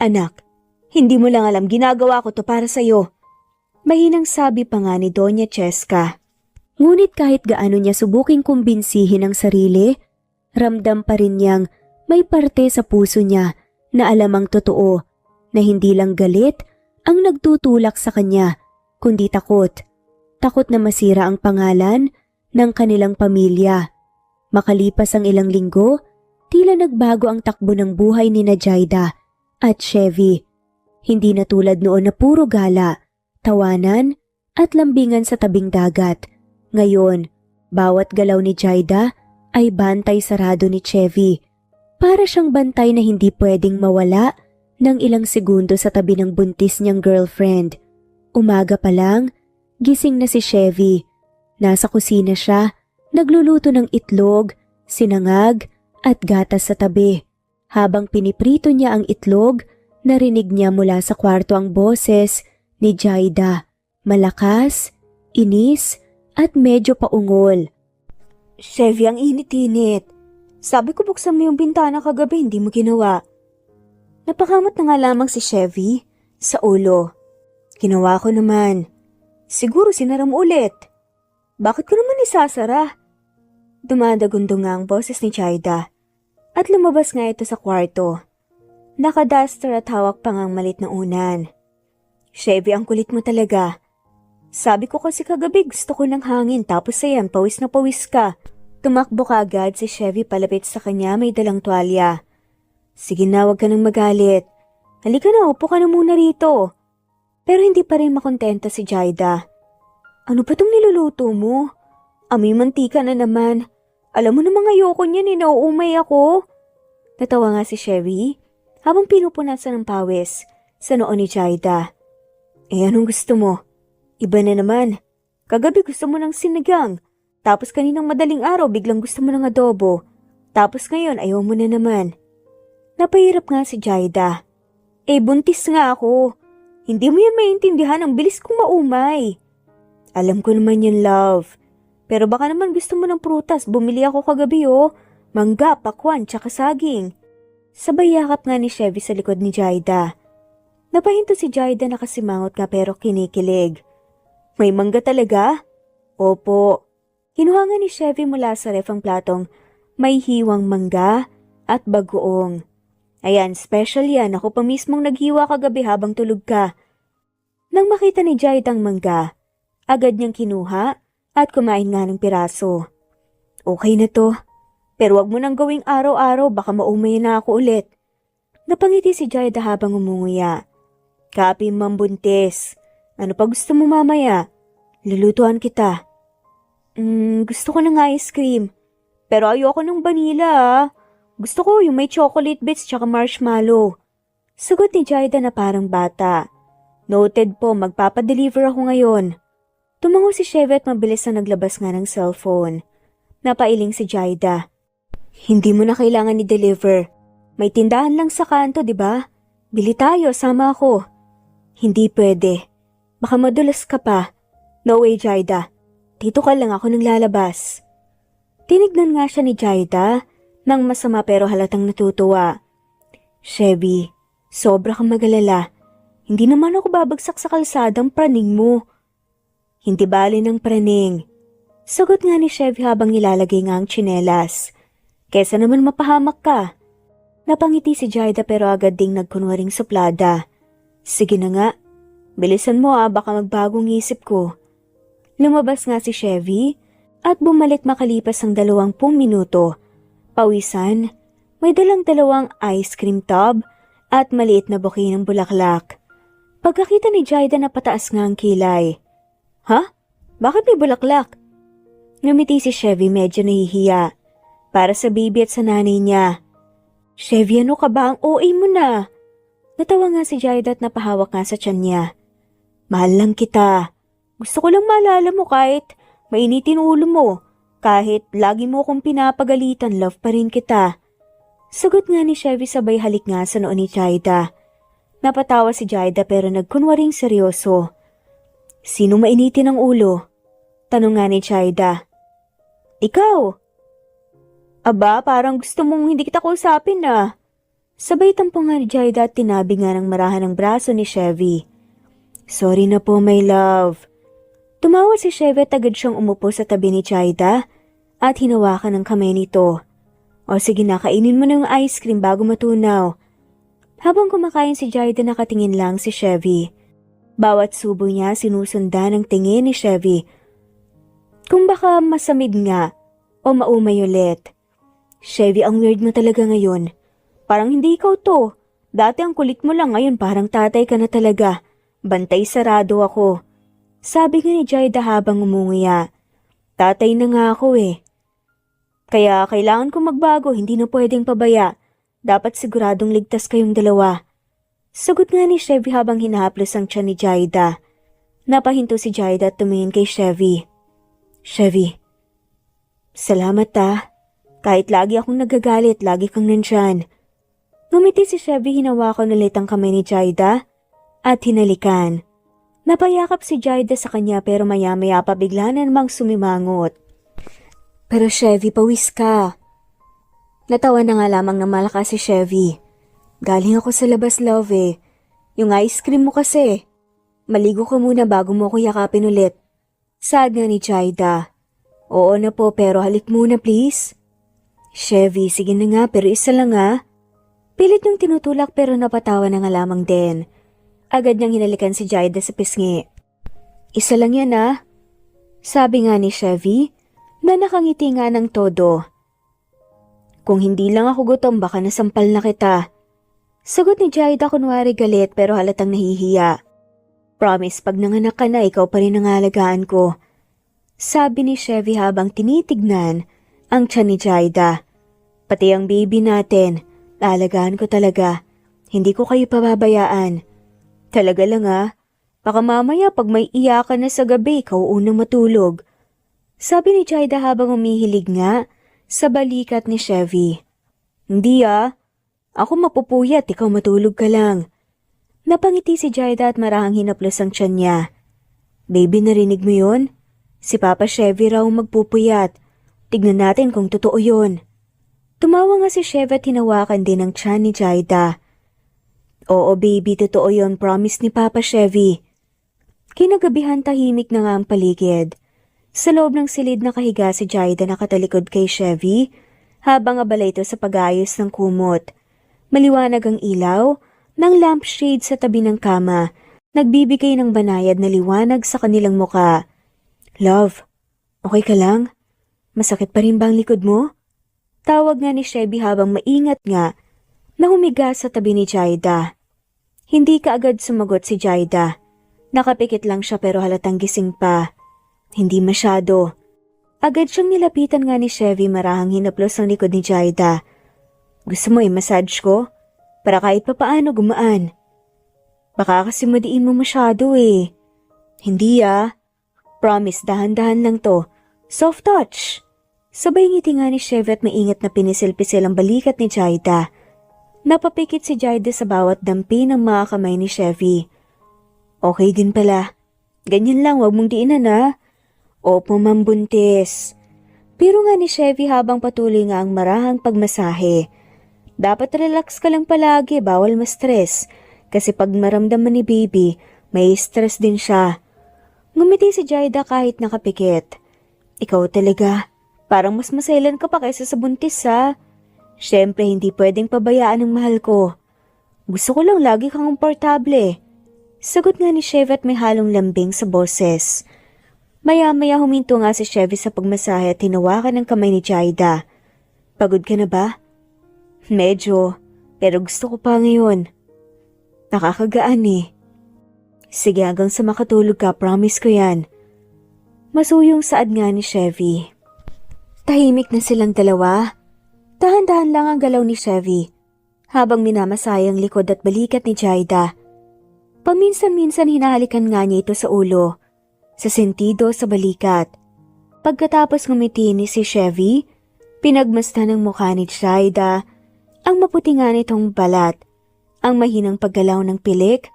Anak, hindi mo lang alam ginagawa ko to para sa'yo. Mahinang sabi pa nga ni Doña Cheska. Ngunit kahit gaano niya subuking kumbinsihin ang sarili, ramdam pa rin niyang may parte sa puso niya na alam ang totoo, na hindi lang galit ang nagtutulak sa kanya, kundi takot. Takot na masira ang pangalan ng kanilang pamilya. Makalipas ang ilang linggo, tila nagbago ang takbo ng buhay ni Jaida at Chevy. Hindi na tulad noon na puro gala, tawanan at lambingan sa tabing dagat. Ngayon, bawat galaw ni Jaida ay bantay sarado ni Chevy. Para siyang bantay na hindi pwedeng mawala ng ilang segundo sa tabi ng buntis niyang girlfriend. Umaga pa lang, gising na si Chevy. Nasa kusina siya, nagluluto ng itlog, sinangag at gatas sa tabi. Habang piniprito niya ang itlog, narinig niya mula sa kwarto ang boses ni Jaida. Malakas, inis at medyo paungol. Chevy, ang init-init. Sabi ko buksan mo yung bintana kagabi, hindi mo ginawa. Napakamot na nga lamang si Chevy sa ulo. Ginawa ko naman. Siguro sinara mo ulit. Bakit ko naman isasara? Dumadagundong nga ang boses ni Jaida at lumabas nga ito sa kwarto. Nakaduster at hawak pa ngang malit na unan. Chevy, ang kulit mo talaga. Sabi ko kasi kagabi gusto ko ng hangin tapos ayan, pawis na pawis ka. Tumakbo ka agad si Chevy palapit sa kanya, may dalang tuwalya. Sige na, huwag ka nang magalit. Halika na, upo ka na muna rito. Pero hindi pa rin makontenta si Jaida. Ano ba tong niluluto mo? Amoy mantika na naman. Alam mo namang ayoko niyan nauumay ako. Natawa nga si Chevy habang pinupunasan ng pawis sa noo ni Jaida. Anong gusto mo? Iba na naman. Kagabi gusto mo ng sinigang. Tapos kaninang madaling araw biglang gusto mo ng adobo. Tapos ngayon ayaw mo na naman. Napahirap nga si Jaida. Buntis nga ako. Hindi mo yan maintindihan, ang bilis kong maumay. Alam ko naman yun, love. Pero baka naman gusto mo ng prutas. Bumili ako kagabi Mangga, pakwan, tsaka saging. Sabay yakap nga ni Chevy sa likod ni Jaida. Napahinto si Jaida na kasimangot nga pero kinikilig. May mangga talaga? Opo. Kinuha nga ni Chevy mula sa ref ang platong may hiwang mangga at bagoong. Ayan, special yan. Ako pa mismong naghiwa kagabi habang tulog ka. Nang makita ni Jaida ang mangga, agad niyang kinuha at kumain nga ng piraso. Okay na to. Pero wag mo nang gawing araw-araw, baka maumay na ako ulit. Napangiti si Jaida habang umunguya. Kapi mambuntis. Ano pa gusto mo mamaya? Lulutuan kita. Gusto ko ng ice cream. Pero ayoko ng vanilla Gusto ko yung may chocolate bits tsaka marshmallow. Sagot ni Jaida na parang bata. Noted po, magpapadeliver ako ngayon. Tumango si Chevy at mabilis na naglabas nga ng cellphone. Napailing si Jaida. Hindi mo na kailangan i-deliver. May tindahan lang sa kanto, di ba? Bili tayo, sama ako. Hindi pwede. Baka madulas ka pa. No way, Jaida. Dito ka lang, ako nang lalabas. Tinignan nga siya ni Jaida nang masama pero halatang natutuwa. Chevy, sobra kang magalala. Hindi naman ako babagsak sa kalsadang praning mo. Hindi bali ng praning. Sagot nga ni Chevy habang nilalagay nga ang tsinelas. Kesa naman mapahamak ka. Napangiti si Jaida pero agad ding nagkunwaring suplada. Sige na nga. Bilisan mo baka magbagong isip ko. Lumabas nga si Chevy at bumalik makalipas ang 20 minuto. Pawisan, may dalang 2 ice cream tub at maliit na buke ng bulaklak. Pagkakita ni Jaida na pataas nga ang kilay. Ha? Bakit may bulaklak? Ngumiti si Chevy medyo nahihiya. Para sa baby at sa nanay niya. Chevy, ano ka ba? Ang OA mo na. Natawa nga si Jaida at napahawak nga sa tiyan niya. Mahal lang kita. Gusto ko lang maalala mo kahit mainitin ulo mo. Kahit lagi mo akong pinapagalitan, love pa rin kita. Sagot nga ni Chevy sabay halik nga sa noo ni Jaida. Napatawa si Jaida pero nagkunwaring seryoso. Sino mainitin ang ulo? Tanong nga ni Jaida. Ikaw. Aba, parang gusto mong hindi kita kausapin Sabay tampong nga ni Jaida at tinabi nga ng marahan ng braso ni Chevy. Sorry na po, my love. Tumawa si Chevy at agad siyang umupo sa tabi ni Jaida at hinawakan ng kamay nito. O sige na, kainin mo na yung ice cream bago matunaw. Habang kumakain si Jaida nakatingin lang si Chevy. Bawat subo niya sinusundan ng tingin ni Chevy. Kung baka masamid nga o maumay ulit. Chevy, ang weird mo talaga ngayon. Parang hindi ikaw to. Dati ang kulit mo lang, ngayon parang tatay ka na talaga. Bantay sarado ako. Sabi nga ni Jaida habang umunguya. Tatay na nga ako Kaya kailangan kong magbago, hindi na pwedeng pabaya. Dapat siguradong ligtas kayong dalawa. Sagot nga ni Chevy habang hinahaplos ang tiyan ni Jaida. Napahinto si Jaida at tumingin kay Chevy. Chevy, salamat Kahit lagi akong nagagalit, lagi kang nandyan. Ngumiti si Chevy, hinawakan ulit ang kamay ni Jaida at hinalikan. Napayakap si Jaida sa kanya pero maya-maya pa bigla na namang sumimangot. Pero Chevy, pawis ka. Natawa na nga lamang na malakas si Chevy. Galing ako sa labas, love Yung ice cream mo kasi. Maligo ka muna bago mo ako yakapin ulit. Sad nga ni Jaida. Oo na po pero halik muna please. Chevy, sige na nga pero isa lang Pilit niyang tinutulak pero napatawa na nga lamang din. Agad niyang hinalikan si Jaida sa pisngi. Isa lang yan Sabi nga ni Chevy na nakangiti nga ng todo. Kung hindi lang ako gutom baka nasampal na kita. Sagot ni Jaida kunwari galit pero halatang nahihiya. Promise, pag nanganak ka na, ikaw pa rin ang alagaan ko. Sabi ni Chevy habang tinitignan ang tiyan ni Jaida. Pati ang baby natin, alagaan ko talaga. Hindi ko kayo pababayaan. Talaga lang baka mamaya pag may iyakan na sa gabi, ikaw unang matulog. Sabi ni Jaida habang umihilig nga sa balikat ni Chevy. Hindi ako mapupuyat, ikaw matulog ka lang. Napangiti si Jaida at marahang hinaplos ang tiyan niya. Baby, narinig mo yun? Si Papa Chevy raw magpupuyat. Tignan natin kung totoo yun. Tumawa nga si Chevy at hinawakan din ang tiyan ni Jaida. Oo baby, totoo yun, promise ni Papa Chevy. Kinagabihan tahimik na nga ang paligid. Sa loob ng silid nakahiga si Jaida nakatalikod kay Chevy habang abala ito sa pag-ayos ng kumot. Maliwanag ang ilaw ng lampshade sa tabi ng kama, nagbibigay ng banayad na liwanag sa kanilang muka. Love, okay ka lang? Masakit pa rin ba ang likod mo? Tawag nga ni Chevy habang maingat nga na humiga sa tabi ni Jaida. Hindi kaagad sumagot si Jaida. Nakapikit lang siya pero halatang gising pa. Hindi masyado. Agad siyang nilapitan nga ni Chevy marahang hinaplos ang likod ni Jaida. Gusto mo i-massage ko? Para kahit papaano gumaan. Baka kasi madiin mo masyado Hindi Promise, dahan-dahan lang to. Soft touch. Sabay ngiti nga ni Chevy at maingat na pinisil-pisil ang balikat ni Jaida. Napapikit si Jaida sa bawat dampi ng mga kamay ni Chevy. Okay din pala. Ganyan lang, wag mong diinan Opo, Ma'am Buntis. Pero nga ni Chevy habang patuloy nga ang marahang pagmasahe. Dapat relax ka lang palagi, bawal ma-stress. Kasi pag maramdaman ni baby, may stress din siya. Ngumiti si Jaida kahit nakapikit. Ikaw talaga, parang mas masailan ka pa kaysa sa buntis Siyempre hindi pwedeng pabayaan ng mahal ko. Gusto ko lang lagi kang komportable. Sagot nga ni Chevy at may halong lambing sa boses. Maya-maya huminto nga si Chevy sa pagmasahe at hinawakan ng kamay ni Jaida. Pagod ka na ba? Medyo, pero gusto ko pa ngayon. Nakakagaan Sige hanggang sa makatulog ka, promise ko yan. Masuyong saad nga ni Chevy. Tahimik na silang dalawa. Dahan-dahan lang ang galaw ni Chevy habang minamasayang likod at balikat ni Jaida. Paminsan-minsan hinahalikan nga niya ito sa ulo, sa sentido sa balikat. Pagkatapos ngumiti ni si Chevy, pinagmasdan ng mukha ni Jaida ang maputi nga nitong balat, ang mahinang paggalaw ng pilik,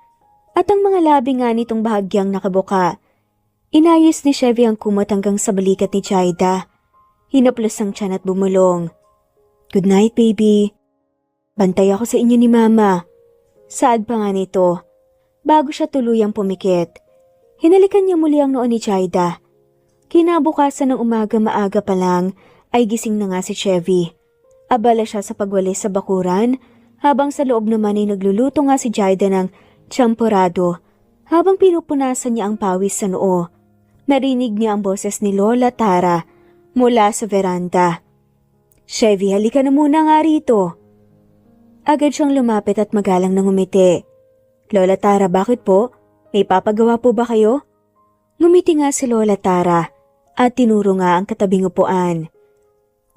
at ang mga labi nga nitong bahagyang nakabuka. Inayos ni Chevy ang kumot hanggang sa balikat ni Jaida. Hinaplos ang tiyan at bumulong. Good night, baby. Bantay ako sa inyo ni Mama. Saad pa nga nito, bago siya tuluyang pumikit. Hinalikan niya muli ang noon ni Jaida. Kinabukasan ng umaga maaga pa lang ay gising na nga si Chevy. Abala siya sa pagwalis sa bakuran, habang sa loob naman ay nagluluto nga si Jaida ng champorado. Habang pinupunasan niya ang pawis sa noo, narinig niya ang boses ni Lola Tara mula sa veranda. Chevy, halika na muna nga rito. Agad siyang lumapit at magalang nang ngumiti. Lola Tara, bakit po? May papagawa po ba kayo? Ngumiti nga si Lola Tara at tinuro nga ang katabing upuan.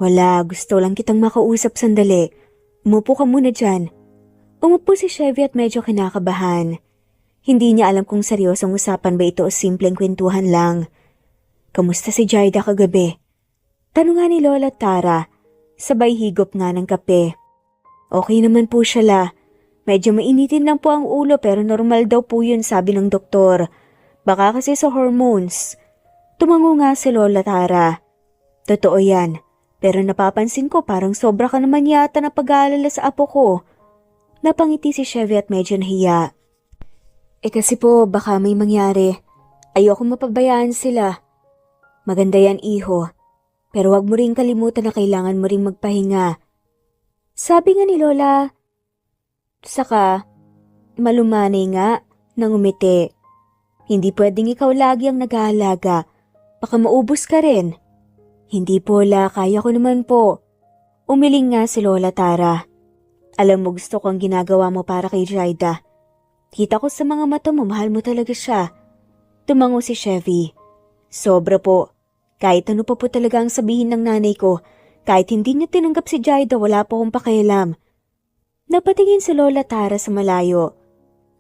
Wala, gusto lang kitang makausap sandali. Umupo ka muna dyan. Umupo si Chevy at medyo kinakabahan. Hindi niya alam kung seryosong usapan ba ito o simpleng kwentuhan lang. Kamusta si Jaida kagabi? Tanong nga ni Lola Tara, sabay higop nga ng kape. Okay naman po siya la. Medyo mainitin lang po ang ulo pero normal daw po yun sabi ng doktor. Baka kasi sa hormones. Tumango nga si Lola Tara. Totoo yan. Pero napapansin ko parang sobra ka naman yata na pag-aalala sa apo ko. Napangiti si Chevy at medyo nahiya. Kasi po baka may mangyari. Ayoko mapabayaan sila. Maganda yan iho. Pero wag mo rin kalimutan na kailangan mo ring magpahinga. Sabi nga ni Lola. Saka, malumanay nga nang umiti. Hindi pwedeng ikaw lagi ang nag-aalaga. Baka maubos ka rin. Hindi po la, kaya ko naman po. Umiling nga si Lola Tara. Alam mo gusto ko ang ginagawa mo para kay Jaida. Kita ko sa mga mata mo, mahal mo talaga siya. Tumango si Chevy. Sobra po. Kahit ano pa po talaga ang sabihin ng nanay ko, kahit hindi niya tinanggap si Jaida, wala po akong pakialam. Napatingin si Lola Tara sa malayo.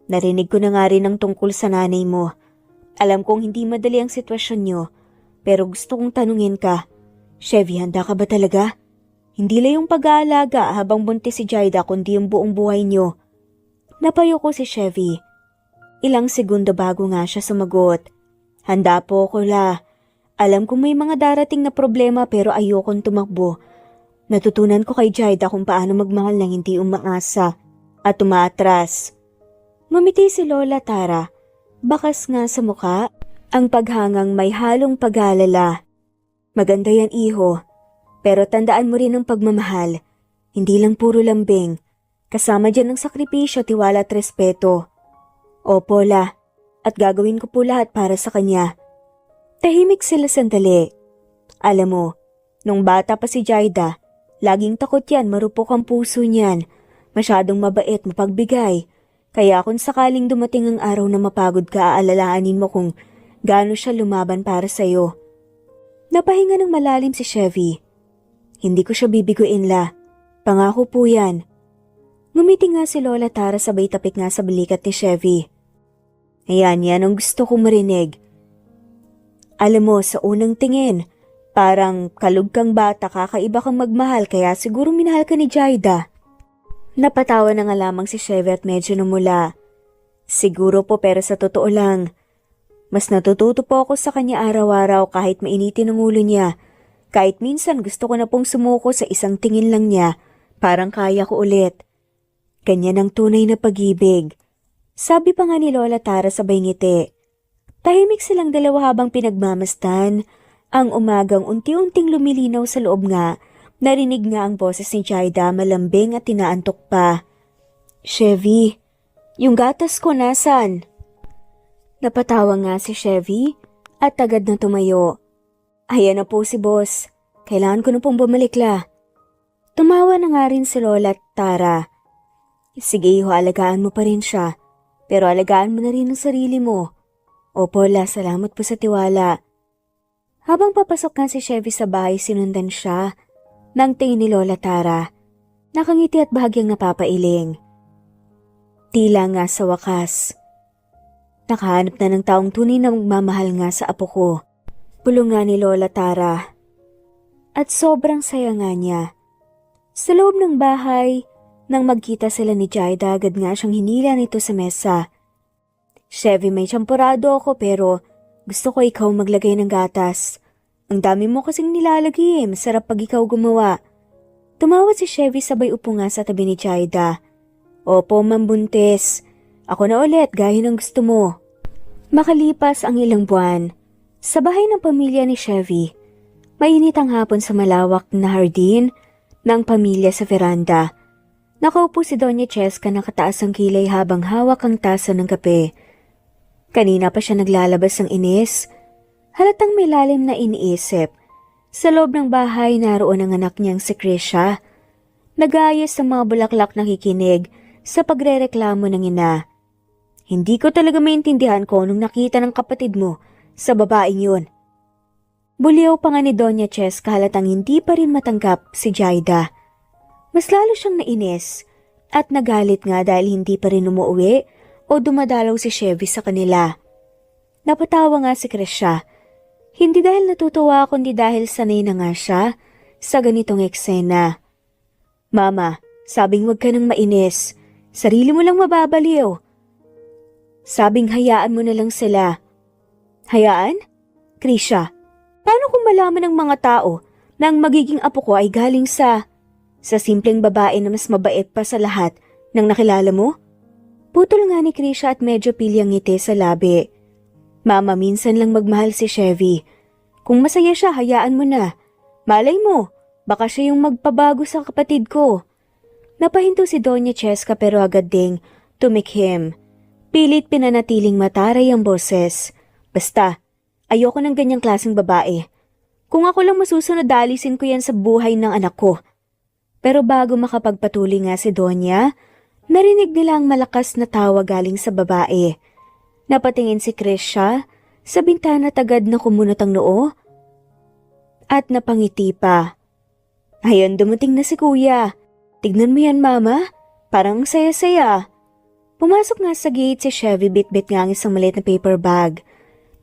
Narinig ko na nga rin ang tungkol sa nanay mo. Alam kong hindi madali ang sitwasyon niyo, pero gusto kong tanungin ka. Chevy, handa ka ba talaga? Hindi lang yung pag-aalaga habang buntis si Jaida kundi yung buong buhay niyo. Napayo ko si Chevy. Ilang segundo bago nga siya sumagot. Handa po ko la. Alam kong may mga darating na problema pero ayokong tumakbo. Natutunan ko kay Jaida kung paano magmahal ng hindi umaasa at umaatras. Ngumiti si Lola Tara. Bakas nga sa muka, ang paghangang may halong pag-aalala. Maganda yan, iho. Pero tandaan mo rin ang pagmamahal. Hindi lang puro lambing. Kasama dyan ang sakripisyo, tiwala at respeto. Opo, la. At gagawin ko po lahat para sa kanya. Tahimik sila sandali. Alam mo, nung bata pa si Jaida, laging takot yan, marupok ang puso niyan. Masyadong mabait, mapagbigay. Kaya kung sakaling dumating ang araw na mapagod ka, aalalahanin mo kung gaano siya lumaban para sa'yo. Napahinga ng malalim si Chevy. Hindi ko siya bibiguin, la. Pangako po yan. Ngumiti nga si Lola Tara sabay tapik nga sa balikat ni Chevy. Ayan, yan ang gusto kong marinig. Alam mo, sa unang tingin, parang kalug kang bata, kakaiba kang magmahal kaya siguro minahal ka ni Jaida. Napatawa na nga lamang si Chevy at medyo namula. Siguro po pero sa totoo lang, mas natututo po ako sa kanya araw-araw kahit mainitin ang ulo niya. Kahit minsan gusto ko na pong sumuko sa isang tingin lang niya, parang kaya ko ulit. Ganyan ang tunay na pag-ibig. Sabi pa nga ni Lola Tara sabay ngiti. Tahimik silang dalawa habang pinagmamastan. Ang umagang unti-unting lumilinaw sa loob nga. Narinig nga ang boses ni Jaida malambing at tinaantok pa. Chevy, yung gatas ko nasan? Napatawa nga si Chevy at agad na tumayo. Ayan na po si boss. Kailangan ko na pong bumalik la. Tumawa na nga rin si Lola Tara. Sige, iho, alagaan mo pa rin siya. Pero alagaan mo na rin ang sarili mo. Opo, la, salamat po sa tiwala. Habang papasok nga si Chevy sa bahay, sinundan siya ng tingin ni Lola Tara. Nakangiti at bahagyang napapailing. Tila nga sa wakas. Nakahanap na ng taong tunay na magmamahal nga sa apo ko. Pulong nga ni Lola Tara. At sobrang saya nga niya. Sa loob ng bahay, nang magkita sila ni Jaida, agad nga siyang hinila nito sa mesa. Chevy, may tsampurado ako pero gusto ko ikaw maglagay ng gatas. Ang dami mo kasing nilalagay masarap pag ikaw gumawa. Tumawa si Chevy sabay upo nga sa tabi ni Jaida. Opo, Ma'am Buntis. Ako na ulit, gaya ng gusto mo. Makalipas ang ilang buwan, sa bahay ng pamilya ni Chevy, mainit ang hapon sa malawak na hardin ng pamilya sa veranda. Nakaupo si Doña Cheska nakataas ang kilay habang hawak ang tasa ng kape. Kanina pa siya naglalabas ng inis. Halatang may lalim na iniisip. Sa loob ng bahay naroon ang anak niyang si Krisha. Nag-aayos sa mga bulaklak nakikinig sa pagrereklamo ng ina. Hindi ko talaga maintindihan ko nung nakita ng kapatid mo sa babaeng yun. Buliw pa nga ni Doña Cheska halatang hindi pa rin matanggap si Jaida. Mas lalo siyang nainis at nagalit nga dahil hindi pa rin umuwi o dumadalaw si Chevy sa kanila. Napatawa nga si Krisha. Hindi dahil natutuwa kundi dahil sanay na nga siya sa ganitong eksena. Mama, sabing wag ka nang mainis. Sarili mo lang mababaliw. Sabing hayaan mo na lang sila. Hayaan? Krisha, paano kung malaman ng mga tao na ang magiging apo ko ay galing sa simpleng babae na mas mabait pa sa lahat ng nakilala mo? Putol nga ni Krisha at medyo pilyang ngiti sa labi. Mama, minsan lang magmahal si Chevy. Kung masaya siya, hayaan mo na. Malay mo, baka siya yung magpabago sa kapatid ko. Napahinto si Doña Cheska pero agad ding tumikhim. Pilit pinanatiling mataray ang boses. Basta, ayoko ng ganyang klaseng babae. Kung ako lang masusunod, dalisin ko yan sa buhay ng anak ko. Pero bago makapagpatuloy nga si Donya, Narinig nila ang malakas na tawa galing sa babae. Napatingin si Krisha sa bintana tagad na kumunot ang noo at napangiti pa. Ayun, dumating na si kuya. Tignan mo yan, mama. Parang saya-saya. Pumasok nga sa gate si Chevy, bit-bit nga ang isang maliit na paper bag.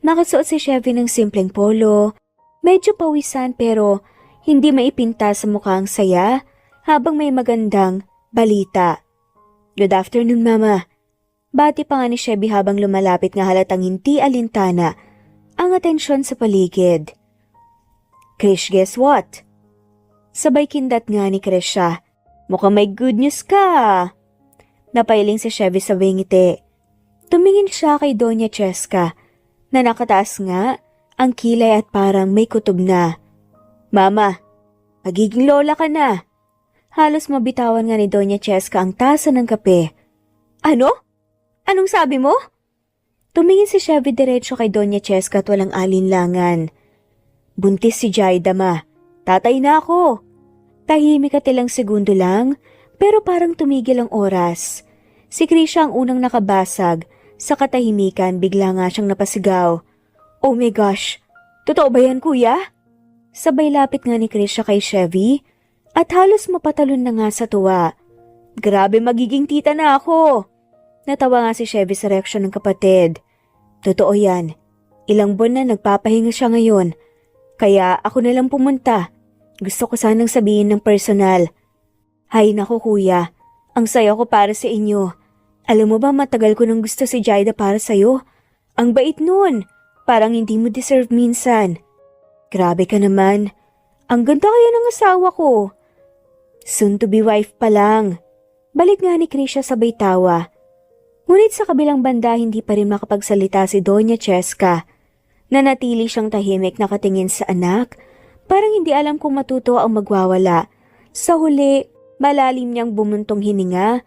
Nakasuot si Chevy ng simpleng polo. Medyo pawisan pero hindi maipinta sa mukha ang saya habang may magandang balita. Good afternoon, mama. Bati pa nga ni Chevy habang lumalapit nga halatang hindi alintana ang atensyon sa paligid. Krish, guess what? Sabay kindat nga ni Krisha. Mukhang may good news ka. Napailing si Chevy sa ngiti. Tumingin siya kay Doña Cheska na nakataas nga ang kilay at parang may kutob na. Mama, magiging lola ka na. Halos mabitawan nga ni Doña Cheska ang tasa ng kape. Ano? Anong sabi mo? Tumingin si Chevy diretso kay Doña Cheska at walang alinlangan. Buntis si Jaida, ma. Tatay na ako. Tahimik at ilang segundo lang, pero parang tumigil ang oras. Si Krisha ang unang nakabasag. Sa katahimikan, bigla nga siyang napasigaw. Oh my gosh! Totoo ba yan, kuya? Sabay lapit nga ni Krisha kay Chevy at halos mapatalon na nga sa tuwa. Grabe, magiging tita na ako! Natawa nga si Chevy sa reaksyon ng kapatid. Totoo yan. Ilang buwan na nagpapahinga siya ngayon. Kaya ako na lang pumunta. Gusto ko sanang sabihin ng personal. Hay nako kuya, ang saya ko para sa inyo. Alam mo ba matagal ko nang gusto si Jaida para sa'yo? Ang bait nun. Parang hindi mo deserve minsan. Grabe ka naman. Ang ganda kaya ng asawa ko. Soon to be wife pa lang. Balik nga ni Krisha sabay tawa. Ngunit sa kabilang banda hindi pa rin makapagsalita si Doña Cheska. Nanatili siyang tahimik nakatingin sa anak. Parang hindi alam kung matutuwa ang magwawala. Sa huli, malalim niyang bumuntong hininga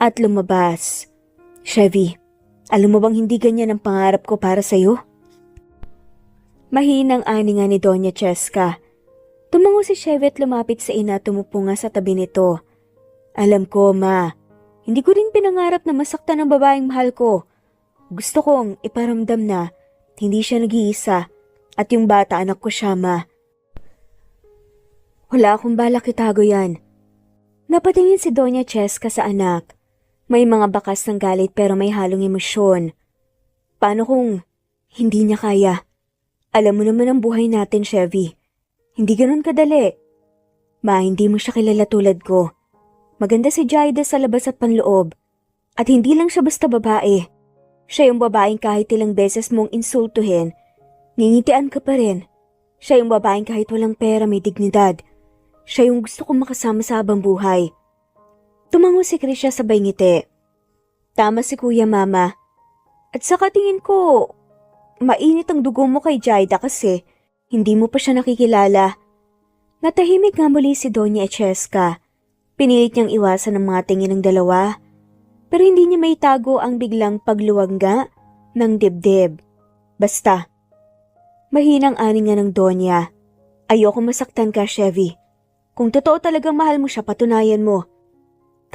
at lumabas. Chevy, alam mo bang hindi ganyan ang pangarap ko para sa'yo? Mahinang ani nga ni Doña Cheska. Tumango si Chevy at lumapit sa ina at tumupo nga sa tabi nito. Alam ko, ma. Hindi ko rin pinangarap na masaktan ang babaeng mahal ko. Gusto kong iparamdam na hindi siya nag-iisa at yung bata anak ko siya, ma. Wala akong balak itago yan. Napatingin si Doña Cheska sa anak. May mga bakas ng galit pero may halong emosyon. Paano kung hindi niya kaya? Alam mo naman ang buhay natin, Chevy. Hindi ganun kadali. Ma, hindi mo siya kilala tulad ko. Maganda si Jaida sa labas at panloob. At hindi lang siya basta babae. Siya yung babaeng kahit ilang beses mong insultuhin, ngingitian ka pa rin. Siya yung babaeng kahit walang pera may dignidad. Siya yung gusto kong makasama sa habang buhay. Tumango si Krisha sabay ngiti. Tama si Kuya, Mama. At saka tingin ko, mainit ang dugo mo kay Jaida kasi hindi mo pa siya nakikilala. Natahimik nga muli si Doña Cheska. Pinilit niyang iwasan ang mga tingin ng dalawa. Pero hindi niya maitago ang biglang pagluwangga ng dibdib. Basta. Mahinang ani nga ng Donya. Ayoko masaktan ka, Chevy. Kung totoo talagang mahal mo siya, patunayan mo.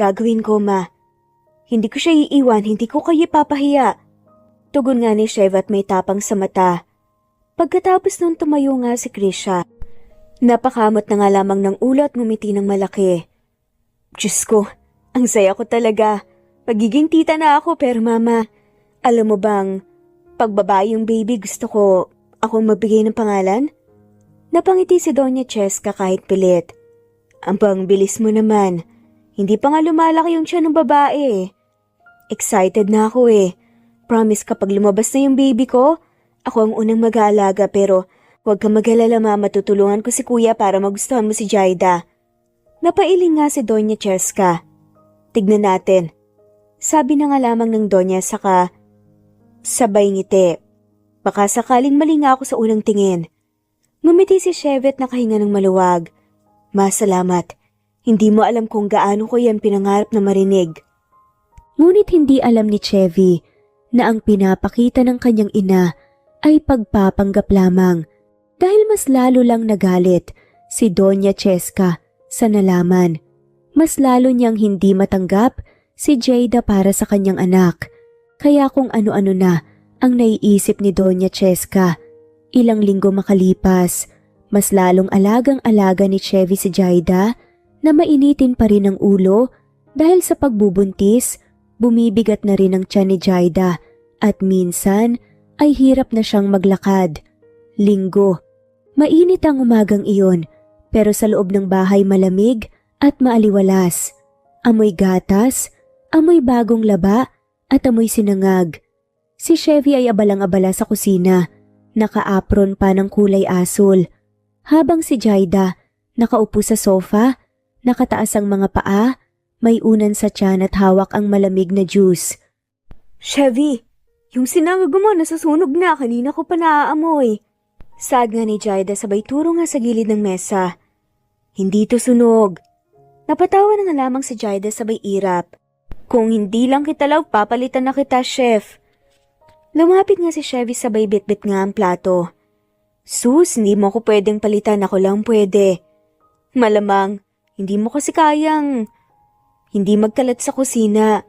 Gagawin ko, ma. Hindi ko siya iiwan, hindi ko kayo papahiya. Tugon nga ni Chevy at may tapang sa mata. Pagkatapos nun tumayo nga si Krisha. Napakamot na nga lamang ng ulo at ngumiti ng malaki. Diyos ko, ang saya ko talaga. Magiging tita na ako pero mama, alam mo bang, pag babae yung baby gusto ko akong magbigay ng pangalan? Napangiti si Doña Cheska kahit pilit. Ang bilis mo naman. Hindi pa nga lumalaki yung tiyan ng babae. Excited na ako eh. Promise kapag lumabas na yung baby ko, ako ang unang mag-aalaga pero huwag ka mag-alala mama, tutulungan ko si kuya para magustuhan mo si Jaida. Napailing nga si Doña Cheska. Tignan natin. Sabi na nga lamang ng Donya saka sabay ngiti. Baka sakaling mali nga ako sa unang tingin. Ngumiti si Chevy at nakahinga ng maluwag. Masalamat. Hindi mo alam kung gaano ko yan pinangarap na marinig. Ngunit hindi alam ni Chevy na ang pinapakita ng kanyang ina ay pagpapanggap lamang dahil mas lalo lang nagalit si Doña Cheska sa nalaman. Mas lalo niyang hindi matanggap si Jada para sa kanyang anak. Kaya kung ano-ano na ang naiisip ni Doña Cheska. Ilang linggo makalipas, mas lalong alagang-alaga ni Chevy si Jada na mainitin pa rin ang ulo dahil sa pagbubuntis, bumibigat na rin ang tiyan ni Jada at minsan ay hirap na siyang maglakad. Linggo. Mainit ang umagang iyon pero sa loob ng bahay malamig at maaliwalas. Amoy gatas, amoy bagong laba at amoy sinangag. Si Chevy ay abalang-abala sa kusina, naka-apron pa ng kulay asul. Habang si Jada nakaupo sa sofa, nakataas ang mga paa, may unan sa tiyan at hawak ang malamig na juice. "Chevy, yung sinangag mo nasasunog na, kanina ko pa naaamoy." Sad nga ni Jada sabay turo nga sa gilid ng mesa. "Hindi to sunog." Napatawa na nga lamang si Jada sabay irap. "Kung hindi lang kita law, papalitan na kita, chef." Lumapit nga si Chevy sabay bitbit nga ang plato. "Sus, hindi mo ko pwedeng palitan, ako lang pwede." "Malamang, hindi mo kasi kayang hindi magkalat sa kusina."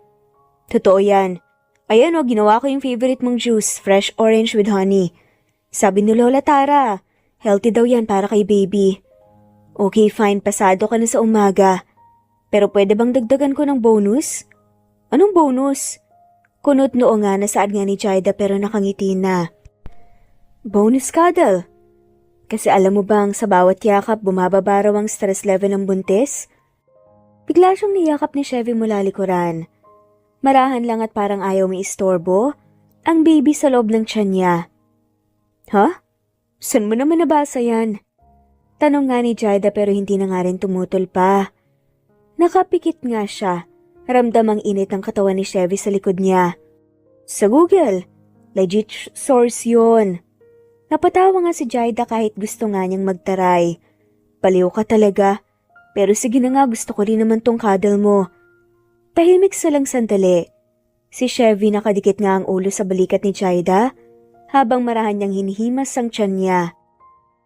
"Totoo yan. Ayan o, ginawa ko yung favorite mong juice, fresh orange with honey. Sabi ni Lola Tara, healthy daw yan para kay baby." "Okay, fine, pasado ka na sa umaga. Pero pwede bang dagdagan ko ng bonus?" "Anong bonus?" Kunot noo nga na saad nga ni Jada pero nakangiti na. "Bonus cuddle. Kasi alam mo bang sa bawat yakap bumababa raw ang stress level ng buntis?" Bigla siyang niyakap ni Chevy mula likuran. Marahan lang at parang ayaw may istorbo ang baby sa loob ng tiyan niya. "Ha? Saan mo naman nabasa yan?" Tanong nga ni Jada pero hindi na nga rin tumutol pa. Nakapikit nga siya. Ramdam ang init ng katawan ni Chevy sa likod niya. "Sa Google. Legit source yun." Napatawa nga si Jada kahit gusto nga niyang magtaray. "Baliw ka talaga. Pero sige na nga, gusto ko rin naman tong cuddle mo." Tahimik silang sandali. Si Chevy nakadikit nga ang ulo sa balikat ni Jada habang marahan niyang hinihimas ang tiyan niya.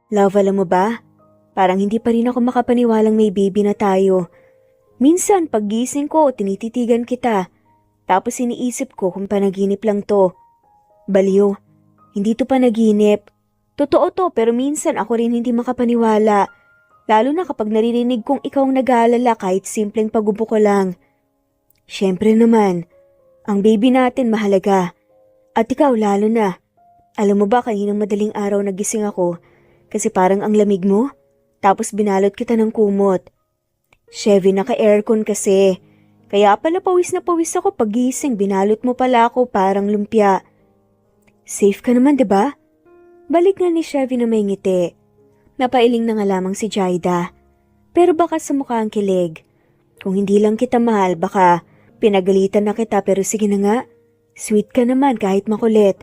"Love, alam mo ba? Parang hindi pa rin ako makapaniwalang may baby na tayo. Minsan paggising ko, tinititigan kita. Tapos iniisip ko kung panaginip lang to. Baliw, hindi to panaginip. Totoo to pero minsan ako rin hindi makapaniwala. Lalo na kapag naririnig kong ikaw ang nag-aalala kahit simpleng pagubo ko lang. Siyempre naman, ang baby natin mahalaga. At ikaw lalo na. Alam mo ba kaninang madaling araw nagising ako kasi parang ang lamig mo? Tapos binalot kita ng kumot. Chevy, naka-aircon kasi. Kaya pala pawis na pawis ako paggising, binalot mo pala ako parang lumpia. Safe ka naman, 'di ba?" Balik nga ni Chevy na may ngiti. Napailing na nga lamang si Jada. Pero baka sa mukha ang kilig. "Kung hindi lang kita mahal, baka pinagalitan na kita pero sige na nga. Sweet ka naman kahit makulit."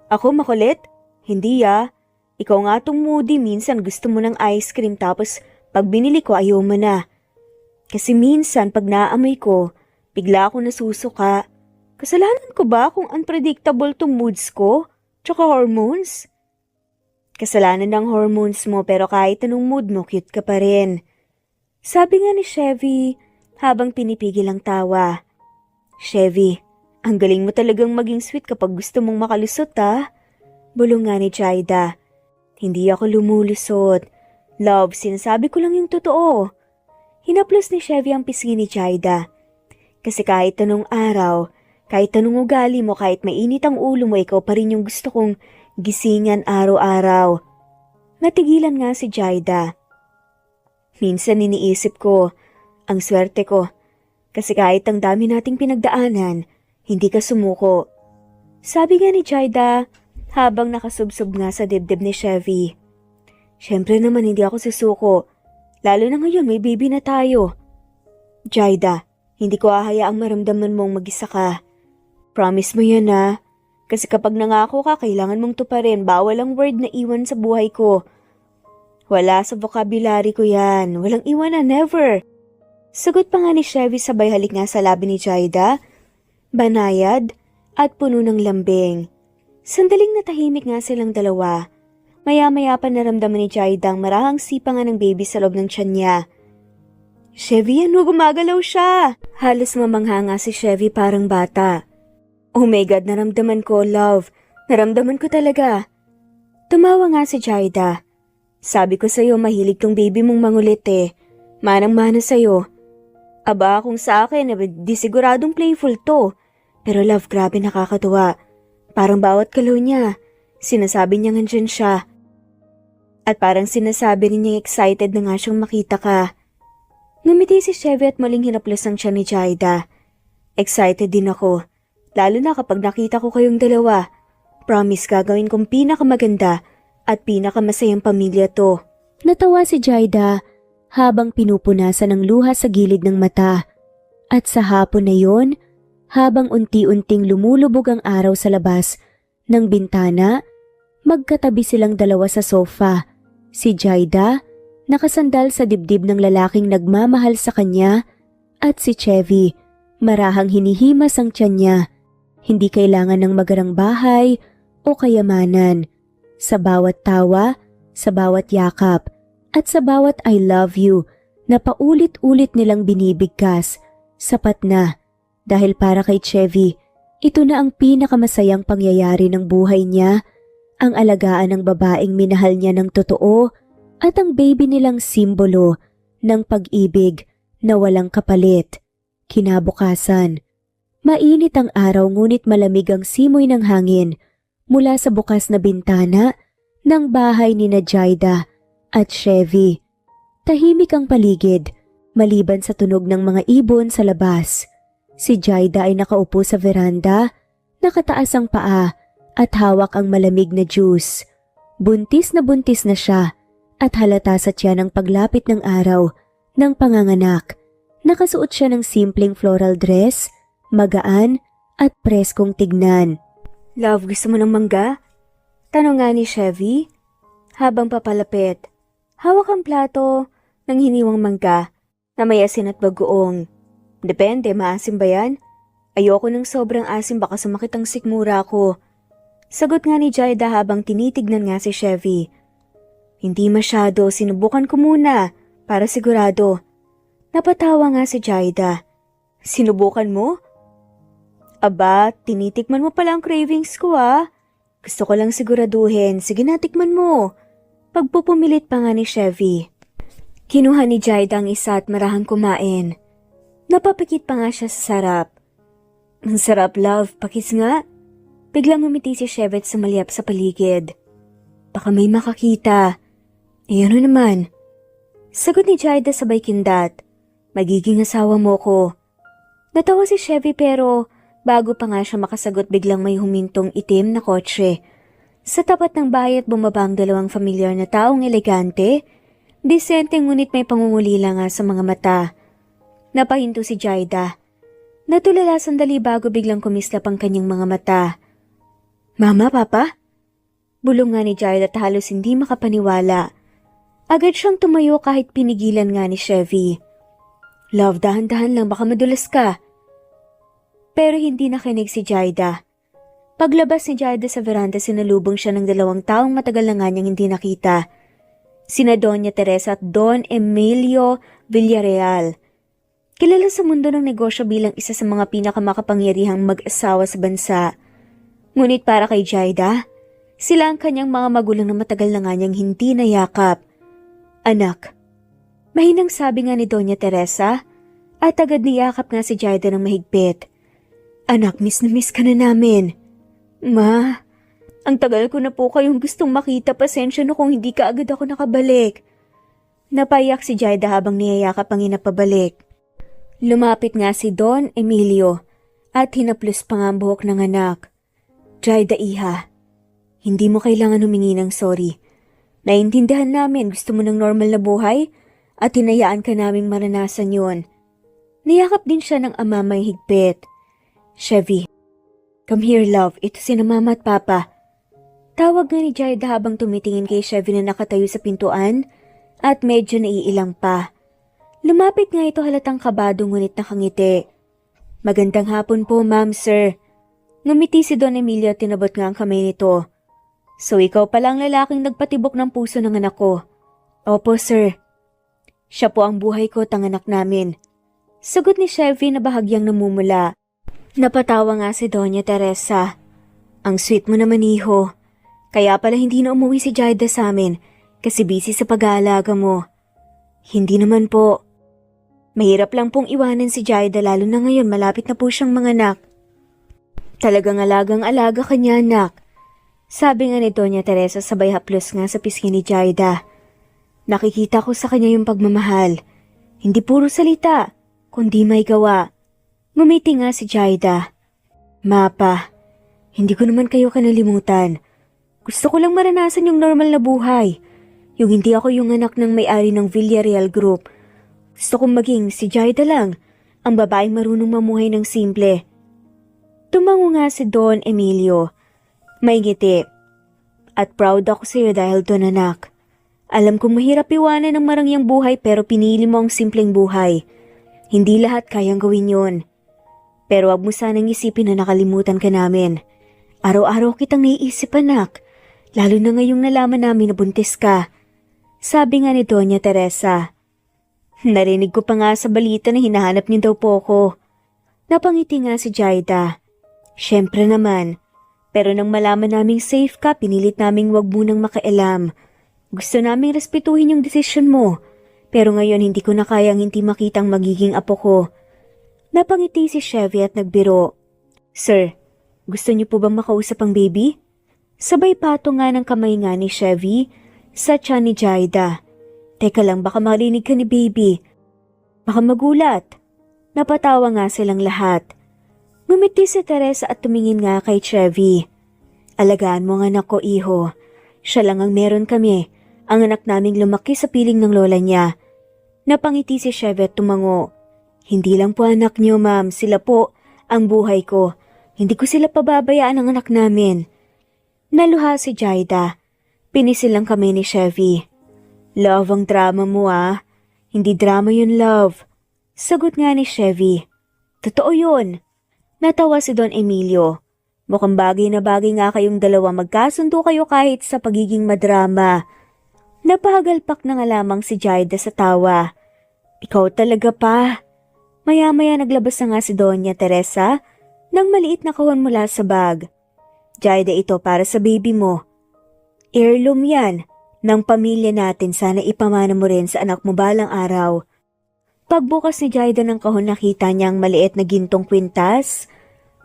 "Ako makulit? Hindi ah. Ikaw nga tong moody, minsan gusto mo ng ice cream tapos pag binili ko ayaw mo na. Kasi minsan pag naamoy ko, bigla ako nasusuka. Kasalanan ko ba kung unpredictable tong moods ko? Tsaka hormones?" "Kasalanan ng hormones mo pero kahit anong mood mo, cute ka pa rin." Sabi nga ni Chevy habang pinipigil ang tawa. "Chevy, ang galing mo talagang maging sweet kapag gusto mong makalusot ah." Bulong nga ni Jada. "Hindi ako lumulusot. Love, sinasabi ko lang yung totoo." Hinaplos ni Chevy ang pisngi ni Jada. "Kasi kahit anong araw, kahit anong ugali mo, kahit mainit ang ulo mo, ikaw pa rin yung gusto kong gisingan araw-araw." Natigilan nga si Jada. "Minsan iniisip ko, ang swerte ko. Kasi kahit ang dami nating pinagdaanan, hindi ka sumuko." Sabi nga ni Jada habang nakasubsob nga sa dibdib ni Chevy. "Siyempre naman hindi ako susuko. Lalo na ngayon may baby na tayo." "Jada, hindi ko hahayaang maramdaman mong mag-isa ka. Promise mo yan ha. Kasi kapag nangako ka, kailangan mong tuparin. Bawal ang word na iwan sa buhay ko. Wala sa vocabulary ko yan. Walang iwan na, never." Sagot pa nga ni Chevy sabay halik nga sa labi ni Jada. Banayad at puno ng lambing. Sandaling natahimik nga silang dalawa. Maya-maya pa naramdaman ni Jada ang marahang sipa nga ng baby sa loob ng tiyan niya. Chevy, ano, gumagalaw siya. Halos mamanghanga si Chevy parang bata. Oh my God, naramdaman ko, love. Naramdaman ko talaga. Tumawa nga si Jaida. Sabi ko sa'yo, mahilig tong baby mong mangulit eh. Manang-mana sa'yo. Aba, kung sa akin, di siguradong playful to. Pero love, grabe nakakatuwa. Parang bawat galaw niya, sinasabi niya nandyan siya. At parang sinasabi rin niya excited na nga siyang makita ka. Ngumiti si Chevy at muling hinaplas ang siya ni Jaida. Excited din ako, lalo na kapag nakita ko kayong dalawa. Promise gagawin kong pinakamaganda at pinakamasayang pamilya to. Natawa si Jaida habang pinupunasan ng luha sa gilid ng mata. At sa hapon na yon, habang unti-unting lumulubog ang araw sa labas ng bintana, magkatabi silang dalawa sa sofa. Si Jaida, nakasandal sa dibdib ng lalaking nagmamahal sa kanya, at si Chevy, marahang hinihimas ang tiyan niya. Hindi kailangan ng magarang bahay o kayamanan. Sa bawat tawa, sa bawat yakap, at sa bawat I love you na paulit-ulit nilang binibigkas, sapat na. Dahil para kay Chevy, ito na ang pinakamasayang pangyayari ng buhay niya, ang alagaan ng babaeng minahal niya ng totoo, at ang baby nilang simbolo ng pag-ibig na walang kapalit. Kinabukasan, mainit ang araw ngunit malamig ang simoy ng hangin mula sa bukas na bintana ng bahay ni Jaida at Chevy. Tahimik ang paligid, maliban sa tunog ng mga ibon sa labas. Si Jaida ay nakaupo sa veranda, nakataas ang paa at hawak ang malamig na juice. Buntis na siya at halata sa tiyan ang paglapit ng araw ng panganganak. Nakasuot siya ng simpleng floral dress, magaan at preskong tignan. Love, gusto mo ng mangga? Tanong nga ni Chevy habang papalapit. Hawak ang plato ng hiniwang mangga na may asin at bagoong. Depende, maasim ba yan? Ayoko ng sobrang asim, baka sumakit ang sikmura ko. Sagot nga ni Jaida habang tinitignan nga si Chevy. Hindi masyado, sinubukan ko muna, para sigurado. Napatawa nga si Jaida. Sinubukan mo? Aba, tinitikman mo pala ang cravings ko ah. Gusto ko lang siguraduhin, sige na tikman mo. Pagpupumilit pa nga ni Chevy. Kinuha ni Jaida ang isa at marahang kumain. Napapikit pa nga siya sa sarap. Ang sarap, love, pakis nga. Biglang umiti si Chevy at sumalyap sa paligid. Baka may makakita. Ano naman? Sagot ni Jaida sabay kindat. Magiging asawa mo ko. Natawa si Chevy pero bago pa nga siya makasagot biglang may humintong itim na kotse. Sa tapat ng bahay at bumaba ang dalawang familiar na taong elegante, disente ngunit may pangungulila nga sa mga mata. Napahinto si Jaida. Natulala sandali bago biglang kumislap ang kanyang mga mata. Mama, Papa? Bulong nga ni Jaida at halos hindi makapaniwala. Agad siyang tumayo kahit pinigilan nga ni Chevy. Love, dahan-dahan lang, baka madulas ka. Pero hindi nakinig si Jaida. Paglabas ni Jaida sa veranda, sinalubong siya ng dalawang taong matagal na nga niyang hindi nakita. Sina Doña Teresa at Don Emilio Villarreal. Kilala sa mundo ng negosyo bilang isa sa mga pinakamakapangyarihang mag-asawa sa bansa. Ngunit para kay Jaida, sila ang kanyang mga magulang na matagal na nga niyang hindi nayakap. Anak, mahinang sabi nga ni Doña Teresa at agad niyakap nga si Jaida ng mahigpit. Anak, miss na miss ka na namin. Ma, ang tagal ko na po kayong gustong makita, pasensya na kung hindi ka agad ako nakabalik. Napayak si Jaida habang niyayakap ang ina pabalik. Lumapit nga si Don Emilio at hinaplos pa nga ang buhok ng anak. Jaida, iha, hindi mo kailangan humingi ng sorry. Naintindihan namin gusto mo ng normal na buhay at hinayaan ka naming maranasan yon. Niyakap din siya ng ama may higpit. Chevy, come here love, ito sina mama at papa. Tawag nga ni Jaida habang tumitingin kay Chevy na nakatayo sa pintuan at medyo naiilang pa. Lumapit nga ito halatang kabado ngunit nakangiti. Magandang hapon po ma'am sir. Ngumiti si Don Emilio at tinabot nga ang kamay nito. So ikaw pala ang lalaking nagpatibok ng puso ng anak ko. Opo sir. Siya po ang buhay ko at ang anak namin. Sagot ni Chevy na bahagyang namumula. Napatawa nga si Doña Teresa. Ang sweet mo naman, iho. Kaya pala hindi na umuwi si Jaida sa amin kasi busy sa pag-aalaga mo. Hindi naman po. Mahirap lang pong iwanan si Jaida lalo na ngayon malapit na po siyang manganak. Talagang alagang-alaga ka niya, anak. Sabi nga ni Doña Teresa sabay haplos nga sa pisngi ni Jaida. Nakikita ko sa kanya yung pagmamahal. Hindi puro salita, kundi may gawa. Ngumiti nga si Jaida. Mapa, hindi ko naman kayo kanalimutan. Gusto ko lang maranasan yung normal na buhay. Yung hindi ako yung anak ng may-ari ng Villarreal Group. Gusto kong maging si Jaida lang, ang babaeng marunong mamuhay ng simple. Tumango nga si Don Emilio. May ngiti. At proud ako sa iyo dahil doon, anak. Alam kong mahirap iwanan ng marangyang buhay pero pinili mo ang simpleng buhay. Hindi lahat kayang gawin yon. Pero wag mo sanang isipin na nakalimutan ka namin. Araw-araw kitang naiisip, anak. Lalo na ngayong nalaman namin na buntis ka. Sabi nga ni Doña Teresa. Narinig ko pa nga sa balita na hinahanap niyo daw po ko. Napangiti nga si Jaida. Siyempre naman. Pero nang malaman naming safe ka, pinilit naming wag munang makialam. Gusto naming respetuhin yung desisyon mo. Pero ngayon hindi ko na kayang hindi makitang magiging apo ko. Napangiti si Chevy at nagbiro. Sir, gusto niyo po bang makausap ang baby? Sabay pato nga ng kamay nga ni Chevy sa tiyan ni Jaida. Teka lang, baka marinig ka ni baby. Baka magulat. Napatawa nga silang lahat. Ngumiti si Teresa at tumingin nga kay Chevy. Alagaan mo ang anak ko, iho. Siya lang ang meron kami. Ang anak naming lumaki sa piling ng lola niya. Napangiti si Chevy at tumango. Hindi lang po anak niyo, ma'am. Sila po ang buhay ko. Hindi ko sila pababayaan ang anak namin. Naluha si Jaida. Pinisil lang kami ni Chevy. Love ang drama mo, ah. Hindi drama yun, love. Sagot nga ni Chevy. Totoo yun. Natawa si Don Emilio. Mukhang bagay na bagay nga kayong dalawa, magkasundo kayo kahit sa pagiging madrama. Napahagalpak na nga lamang si Jaida sa tawa. Ikaw talaga pa. Maya-maya naglabas na nga si Doña Teresa ng maliit na kahon mula sa bag. Jaida, ito para sa baby mo. Heirloom yan. Ng pamilya natin, sana ipamana mo rin sa anak mo balang araw. Pagbukas ni Jaida ng kahon, nakita niya ang maliit na gintong kwintas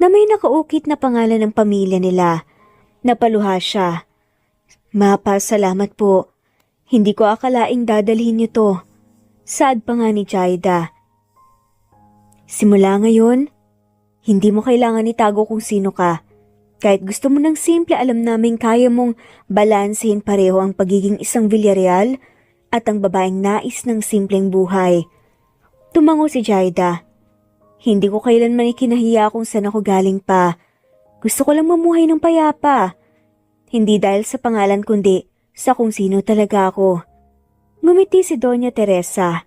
na may nakaukit na pangalan ng pamilya nila. Napaluha siya. Mapa, salamat po. Hindi ko akalaing dadalhin niyo to. Sad pa nga ni Jaida. Simula ngayon, hindi mo kailangan itago kung sino ka. Kahit gusto mo ng simple, alam namin kaya mong balansehin pareho ang pagiging isang Villarreal at ang babaeng nais ng simpleng buhay. Tumango si Jaida. Hindi ko kailanman ikinahiya kung saan ako galing pa. Gusto ko lang mamuhay ng payapa. Hindi dahil sa pangalan kundi sa kung sino talaga ako. Ngumiti si Doña Teresa.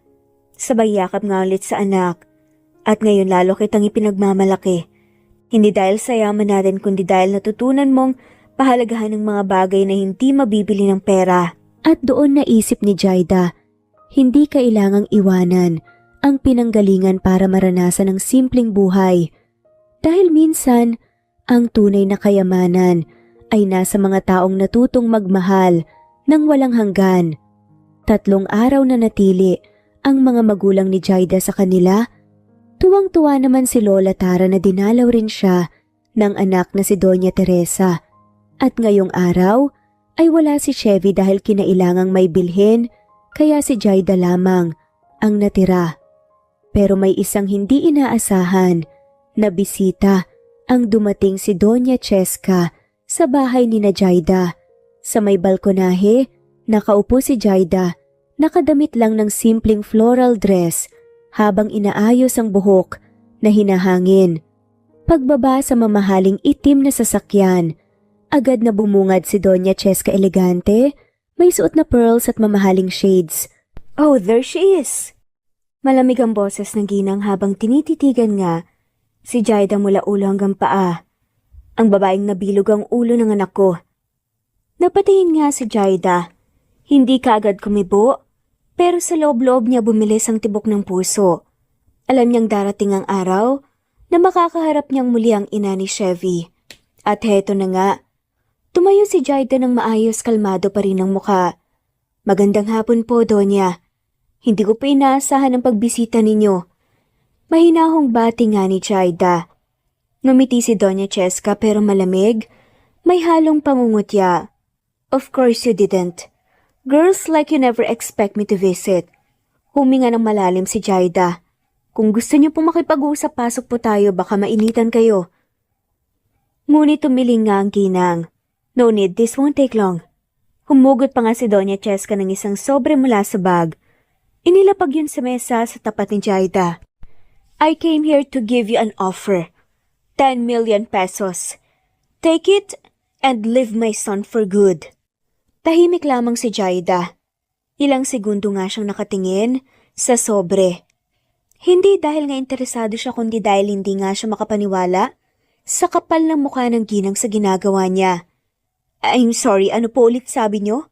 Sabay yakap nga ulit sa anak. At ngayon lalo kitang ipinagmamalaki. Hindi dahil sa yaman natin kundi dahil natutunan mong pahalagahan ng mga bagay na hindi mabibili ng pera. At doon naisip ni Jaida, hindi kailangang iwanan ang pinanggalingan para maranasan ang simpleng buhay. Dahil minsan, ang tunay na kayamanan ay nasa mga taong natutong magmahal ng walang hanggan. 3 araw na natili ang mga magulang ni Jaida sa kanila. Tuwang-tuwa naman si Lola Tara na dinalaw rin siya ng anak na si Doña Teresa. At ngayong araw ay wala si Chevy dahil kinailangang may bilhin, kaya si Jaida lamang ang natira. Pero may isang hindi inaasahan na bisita ang dumating, si Doña Cheska sa bahay ni na Jaida. Sa may balkonahe, nakaupo si Jaida, nakadamit lang ng simpleng floral dress habang inaayos ang buhok na hinahangin. Pagbaba sa mamahaling itim na sasakyan, agad na bumungad si Doña Cheska elegante, may suot na pearls at mamahaling shades. Oh, there she is! Malamig ang boses ng ginang habang tinititigan nga si Jaida mula ulo hanggang paa. Ang babaeng nabilog ang ulo ng anak ko. Napatingin nga si Jaida. Hindi kaagad kumibo, Pero sa loob-loob niya bumilis ang tibok ng puso. Alam niyang darating ang araw na makakaharap niyang muli ang ina ni Chevy. At heto na nga, tumayo si Jaida ng maayos, kalmado pa rin ang mukha. Magandang hapon po, Donya. Hindi ko pa inaasahan ang pagbisita ninyo. Mahinahong bati nga ni Jaida. Ngumiti si Doña Cheska pero malamig, may halong pangungutya. Of course you didn't. Girls like you never expect me to visit. Huminga ng malalim si Jaida. Kung gusto niyo pong makipag-usap, pasok po tayo, baka mainitan kayo. Ngunit tumiling nga ang ginang. No need, this won't take long. Humugot pa nga si Doña Cheska ng isang sobre mula sa bag. Inilapag yun sa mesa sa tapat ni Jaida. I came here to give you an offer. 10 million pesos. Take it and leave my son for good. Tahimik lamang si Jaida. Ilang segundo nga siyang nakatingin sa sobre. Hindi dahil nga interesado siya kundi dahil hindi nga siya makapaniwala sa kapal ng mukha ng ginang sa ginagawa niya. I'm sorry, ano po ulit sabi niyo?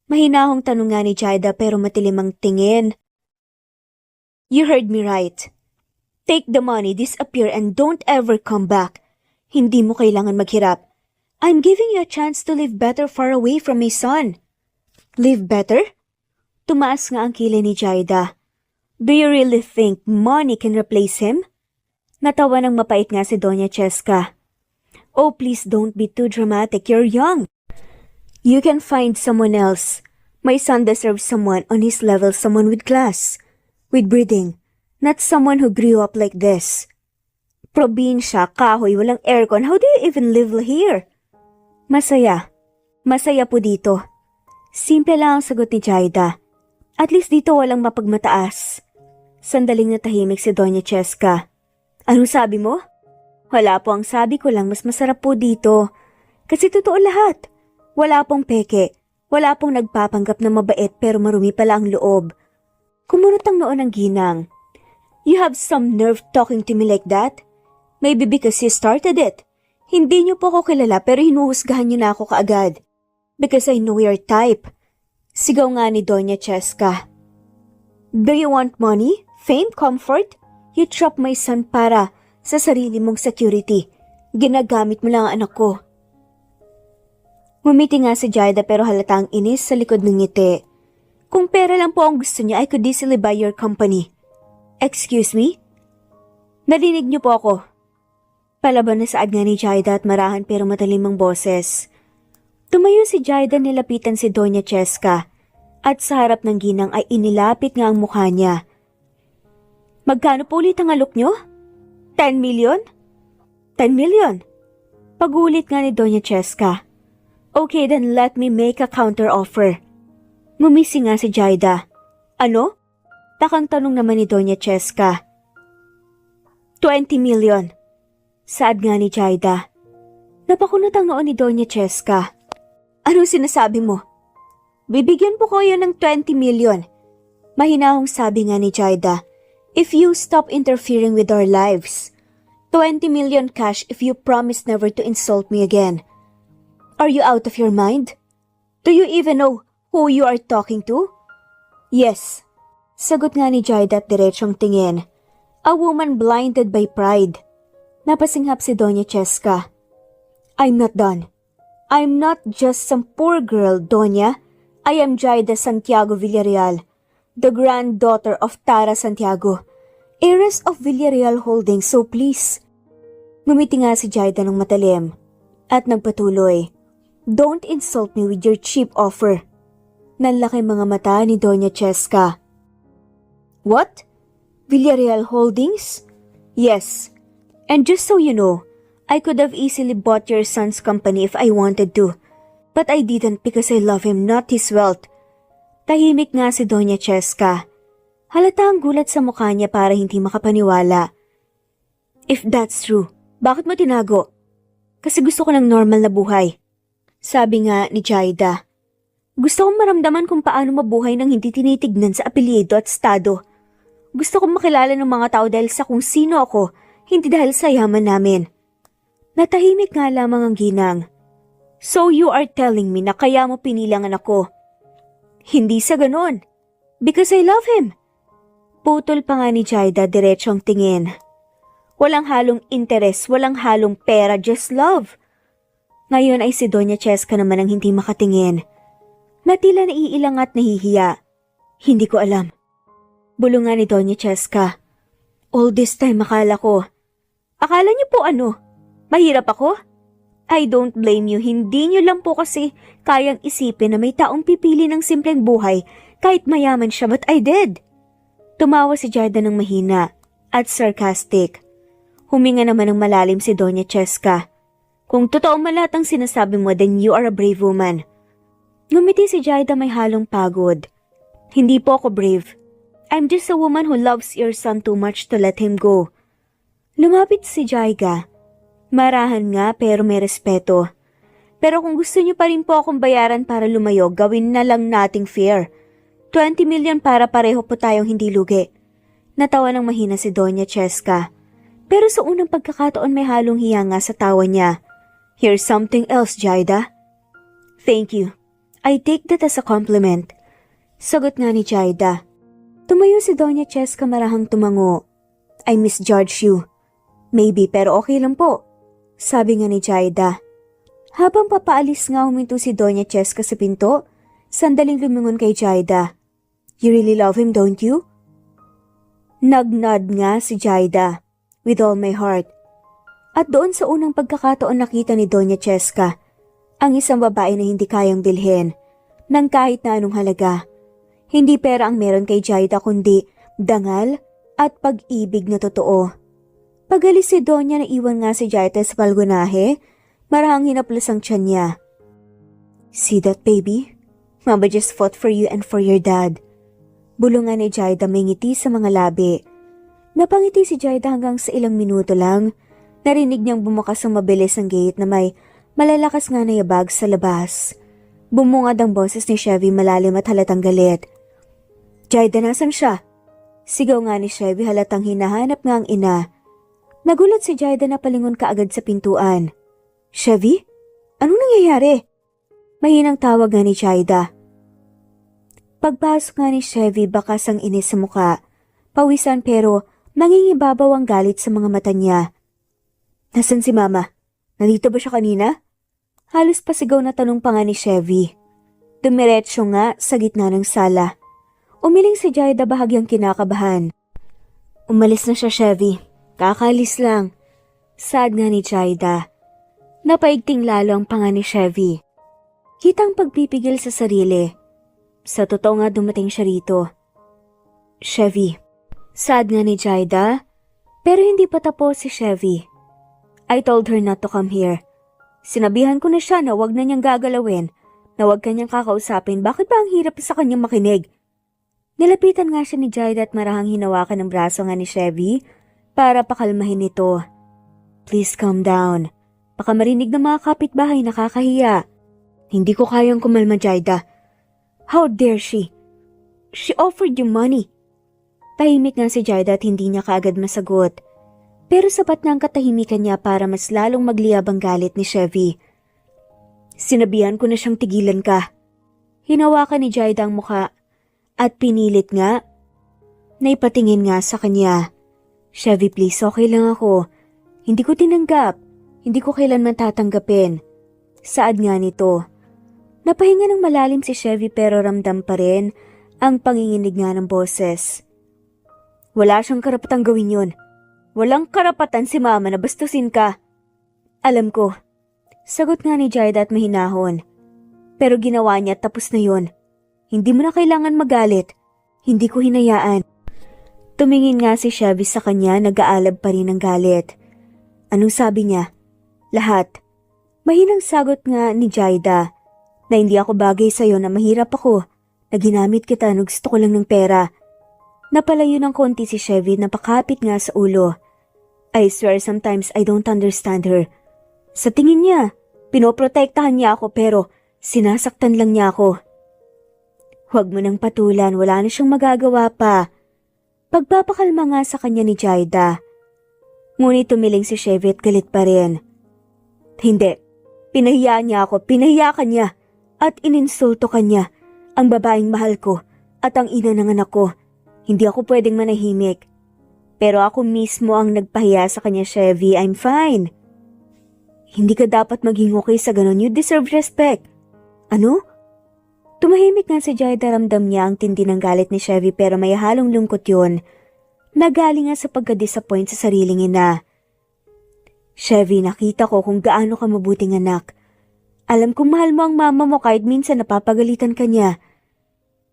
Mahinahong tanong nga ni Jaida pero matilim ang tingin. You heard me right. Take the money, disappear and don't ever come back. Hindi mo kailangan maghirap. I'm giving you a chance to live better far away from my son. Live better? Tumaas nga ang kilay ni Jaida. Do you really think money can replace him? Natawa ng mapait nga si Doña Cheska. Oh, please don't be too dramatic. You're young. You can find someone else. My son deserves someone on his level, someone with class, with breeding, not someone who grew up like this. Probinsya, kahoy, walang aircon. How do you even live here? Masaya. Masaya po dito. Simple lang ang sagot ni Jaida. At least dito walang mapagmataas. Sandaling natahimik si Doña Cheska. Anong sabi mo? Wala po, ang sabi ko lang mas masarap po dito. Kasi totoo lahat. Wala pong peke. Wala pong nagpapanggap na mabait pero marumi pala ang loob. Kumunot ang noo ng ginang. You have some nerve talking to me like that? Maybe because you started it. Hindi niyo po ako kilala pero hinuhusgahan niyo na ako kaagad. Because I know your type. Sigaw nga ni Doña Cheska. Do you want money? Fame? Comfort? You trap my son para sa sarili mong security. Ginagamit mo lang ang anak ko. Ngumiti nga si Jaida pero halatang inis sa likod ng ngiti. Kung pera lang po ang gusto niya, I could easily buy your company. Excuse me? Narinig niyo po ako. Palaban na saad nga ni Jaida at marahan pero matalim ang boses. Tumayo si Jaida, nilapitan si Doña Cheska at sa harap ng ginang ay inilapit nga ang mukha niya. Magkano po ulit ang alok niyo? 10 million? 10 million? Pagulit nga ni Doña Cheska. Okay, then let me make a counter offer. Ngumisi nga si Jaida. Ano? Takang tanong naman ni Doña Cheska. 20 million. Saad nga ni Jaida. Napakunot ang noo ni Doña Cheska. Anong sinasabi mo? Bibigyan po kayo ng 20 million. Mahinahong sabi nga ni Jaida. If you stop interfering with our lives. 20 million cash if you promise never to insult me again. Are you out of your mind? Do you even know who you are talking to? Yes. Sagot nga ni Jaida at diretsong tingin. A woman blinded by pride. Napasinghap si Doña Cheska. I'm not done. I'm not just some poor girl, Doña. I am Jaida Santiago Villarreal, the granddaughter of Tara Santiago, heiress of Villarreal Holdings, so please. Ngumiti nga si Jaida ng matalim at nagpatuloy. Don't insult me with your cheap offer. Nanlaki mga mata ni Doña Cheska. What? Villarreal Holdings? Yes. And just so you know, I could have easily bought your son's company if I wanted to. But I didn't because I love him, not his wealth. Tahimik nga si Doña Cheska. Halata ang gulat sa mukha niya para hindi makapaniwala. If that's true, bakit mo tinago? Kasi gusto ko ng normal na buhay. Sabi nga ni Jaida. Gusto kong maramdaman kung paano mabuhay nang hindi tinitignan sa apelyido at estado. Gusto kong makilala ng mga tao dahil sa kung sino ako, hindi dahil sa yaman namin. Natahimik nga lamang ang ginang. So you are telling me na kaya mo pinilangan ako? Hindi sa ganon. Because I love him. Putol pa nga ni Jaida, diretsong tingin. Walang halong interes, walang halong pera, just love. Ngayon ay si Doña Cheska naman ang hindi makatingin. Na tila naiilang at nahihiya. Hindi ko alam. Bulungan ni Doña Cheska. All this time akala ko. Akala niyo po ano? Mahirap ako? I don't blame you, hindi niyo lang po kasi kayang isipin na may taong pipili ng simpleng buhay kahit mayaman siya, but I did. Tumawa si Jaida ng mahina at sarcastic. Huminga naman ng malalim si Doña Cheska. Kung totoo man lahat ang sinasabi mo, then you are a brave woman. Ngumiti si Jaida may halong pagod. Hindi po ako brave. I'm just a woman who loves your son too much to let him go. Lumapit si Jaida. Marahan nga pero may respeto. Pero kung gusto niyo pa rin po akong bayaran para lumayo, gawin na lang nating fair. 20 million para pareho po tayong hindi lugi. Natawa ng mahina si Doña Cheska. Pero sa unang pagkakataon may halong hiya nga sa tawa niya. Here's something else, Jaida. Thank you. I take that as a compliment. Sagot nga ni Jaida. Tumayo si Doña Cheska marahang tumango. I misjudge you. Maybe pero okay lang po. Sabi nga ni Jaida. Habang papaalis nga huminto si Doña Cheska sa pinto, sandaling lumingon kay Jaida. You really love him, don't you? Nagnod nga si Jaida. With all my heart. At doon sa unang pagkakataon nakita ni Doña Cheska ang isang babae na hindi kayang bilhin ng kahit na anong halaga. Hindi pera ang meron kay Jaida kundi dangal at pag-ibig na totoo. Pag-alis si Doña na iwan nga si Jaida sa balgonahe, marahang hinaplas ang tiyan niya. See that baby? Mama just fought for you and for your dad. Bulungan ni Jaida may ngiti sa mga labi. Napangiti si Jaida hanggang sa ilang minuto lang. Narinig niyang bumukas ang mabilis ang gate na may malalakas nga na yabag sa labas. Bumungad ang boses ni Chevy malalim at halatang galit. Jaida, nasan siya? Sigaw nga ni Chevy halatang hinahanap nga ang ina. Nagulat si Jaida na palingon kaagad sa pintuan. Chevy? Anong nangyayari? Mahinang tawag nga ni Jaida. Pagpasok nga ni Chevy bakas ang inis sa muka. Pawisan pero nangingibabaw ang galit sa mga mata niya. Nasaan si Mama? Nandito ba siya kanina? Halos pasigaw na tanong pa nga ni Chevy. Dumiretso nga sa gitna ng sala. Umiling si Jaida bahagyang kinakabahan. Umalis na siya, Chevy. Kakalis lang. Sad nga ni Jaida. Napaigting lalo ang panga ni Chevy. Kitang pagpipigil sa sarili. Sa totoo nga dumating siya rito. Chevy. Sad nga ni Jaida. Pero hindi pa tapos si Chevy. I told her not to come here. Sinabihan ko na siya na wag na niyang gagalawin, na wag kanyang kakausapin. Bakit ba ang hirap sa kanyang makinig? Nilapitan nga siya ni Jaida at marahang hinawakan ng braso nga ni Chevy para pakalmahin ito. Please calm down. Baka marinig ng mga kapitbahay, nakakahiya. Hindi ko kayang kumalma, Jaida. How dare she? She offered you money. Tahimik nga si Jaida at hindi niya kaagad masagot. Pero sapat na ang katahimikan niya para mas lalong magliyab ang galit ni Chevy. Sinabihan ko na siyang tigilan ka. Hinawakan ni Jaida ang muka at pinilit nga. Naipatingin nga sa kanya. Chevy, please, okay lang ako. Hindi ko tinanggap. Hindi ko kailanman tatanggapin. Saad nga nito. Napahinga ng malalim si Chevy pero ramdam pa rin ang panginginig nga ng boses. Wala siyang karapatang gawin yun. Walang karapatan si Mama na bastusin ka. Alam ko. Sagot nga ni Jaida at mahinahon. Pero ginawa niya at tapos na yun. Hindi mo na kailangan magalit. Hindi ko hinayaan. Tumingin nga si Chevy sa kanya, nag-aalab pa rin ng galit. Anong sabi niya? Lahat. Mahinang sagot nga ni Jaida na hindi ako bagay sa'yo, na mahirap ako, na ginamit kita, na gusto ko lang ng pera. Napalayo ng konti si Chevy, napakapit nga sa ulo. I swear sometimes I don't understand her. Sa tingin niya, pinoprotektahan niya ako pero sinasaktan lang niya ako. Huwag mo nang patulan, wala na siyang magagawa pa. Pagpapakalma nga sa kanya ni Jaida. Ngunit tumiling si Chevy at galit pa rin. Hindi, pinahiya niya ako, pinahiya ka niya at ininsulto ka niya. Ang babaeng mahal ko, at ang ina ng anak ko. Hindi ako pwedeng manahimik. Pero ako mismo ang nagpahiya sa kanya, Chevy. I'm fine. Hindi ka dapat maging okay sa ganun. You deserve respect. Ano? Tumahimik nga si Jaida, ramdam niya ang tindi ng galit ni Chevy pero may halong lungkot yun. Nagaling nga sa pagka-disappoint sa sariling ina. Chevy, nakita ko kung gaano ka mabuting anak. Alam kong mahal mo ang mama mo kahit minsan napapagalitan ka niya.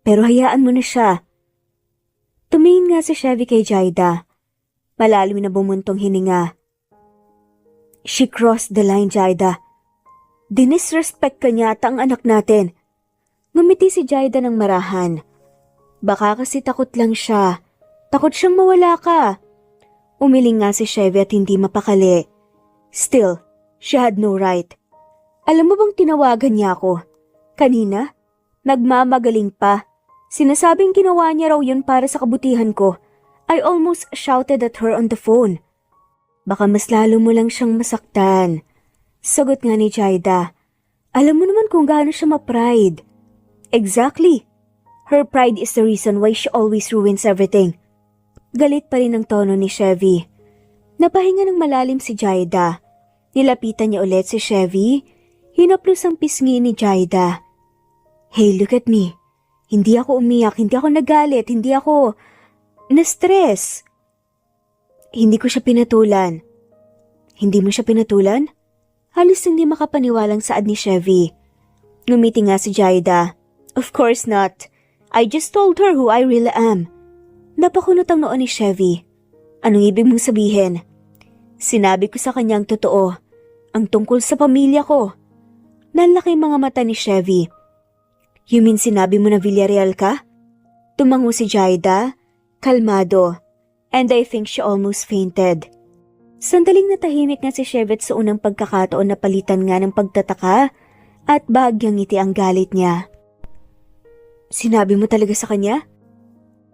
Pero hayaan mo na siya. Tumingin nga si Chevy kay Jaida. Malalim na bumuntong hininga. She crossed the line, Jaida. Dinisrespect ka niya at ang anak natin. Ngumiti si Jaida ng marahan. Baka kasi takot lang siya. Takot siyang mawala ka. Umiling nga si Chevy at hindi mapakali. Still, she had no right. Alam mo bang tinawagan niya ako? Kanina? Nagmamagaling pa. Sinasabing ginawa niya raw yun para sa kabutihan ko. I almost shouted at her on the phone. Baka mas lalo mo lang siyang masaktan. Sagot nga ni Jaida. Alam mo naman kung gaano siya ma-pride. Exactly. Her pride is the reason why she always ruins everything. Galit pa rin ang tono ni Chevy. Napahinga ng malalim si Jaida. Nilapitan niya ulit si Chevy. Hinaplos ang pisngi ni Jaida. Hey, look at me. Hindi ako umiyak, hindi ako nagalit, hindi ako na-stress. Hindi ko siya pinatulan. Hindi mo siya pinatulan? Halos hindi makapaniwalang saad ni Chevy. Ngumiti nga si Jaida. Of course not. I just told her who I really am. Napakunot ang noon ni Chevy. Anong ibig mong sabihin? Sinabi ko sa kanya ang totoo. Ang tungkol sa pamilya ko. Nanlaki mga mata ni Chevy. You mean sinabi mo na Villarreal ka? Tumango si Jaida, kalmado, and I think she almost fainted. Sandaling natahimik nga si Chevy sa unang pagkakataon na palitan nga ng pagtataka at bahagyang ngiti ang galit niya. Sinabi mo talaga sa kanya?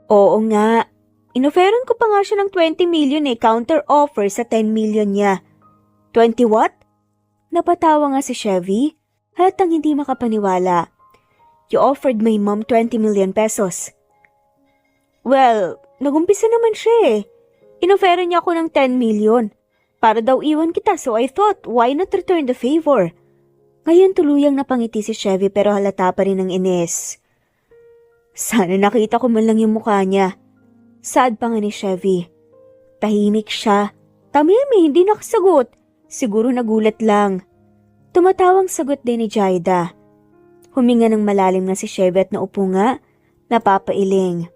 Oo nga. Inoferan ko pa nga siya ng 20 million counter offer sa 10 million niya. 20 what? Napatawa nga si Chevy, halatang hindi makapaniwala. You offered my mom 20 million pesos. Well, nagumpisa naman siya Inoferan niya ako ng 10 million. Para daw iwan kita so I thought, why not return the favor? Ngayon tuluyang napangiti si Chevy pero halata pa rin ang inis. Sana nakita ko man lang yung mukha niya. Sad pa nga ni Chevy. Tahimik siya. Tamimi, hindi nakasagot. Siguro nagulat lang. Tumatawang sagot din ni Jaida. Huminga ng malalim na si Chevy at naupo nga, napapailing.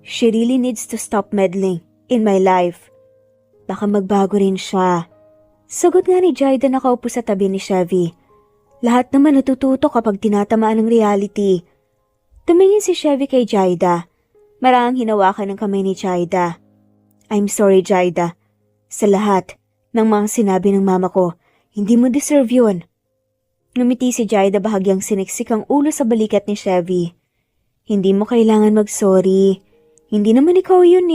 She really needs to stop meddling in my life. Baka magbago rin siya. Sagot nga ni Jaida nakaupo sa tabi ni Chevy. Lahat naman natututo kapag tinatamaan ng reality. Tumingin si Chevy kay Jaida. Marahang hinawakan ng kamay ni Jaida. I'm sorry, Jaida. Sa lahat ng mga sinabi ng mama ko, hindi mo deserve yun. Ngumiti si Jaida bahagyang siniksik ang ulo sa balikat ni Chevy. Hindi mo kailangan mag-sorry. Hindi naman ikaw yun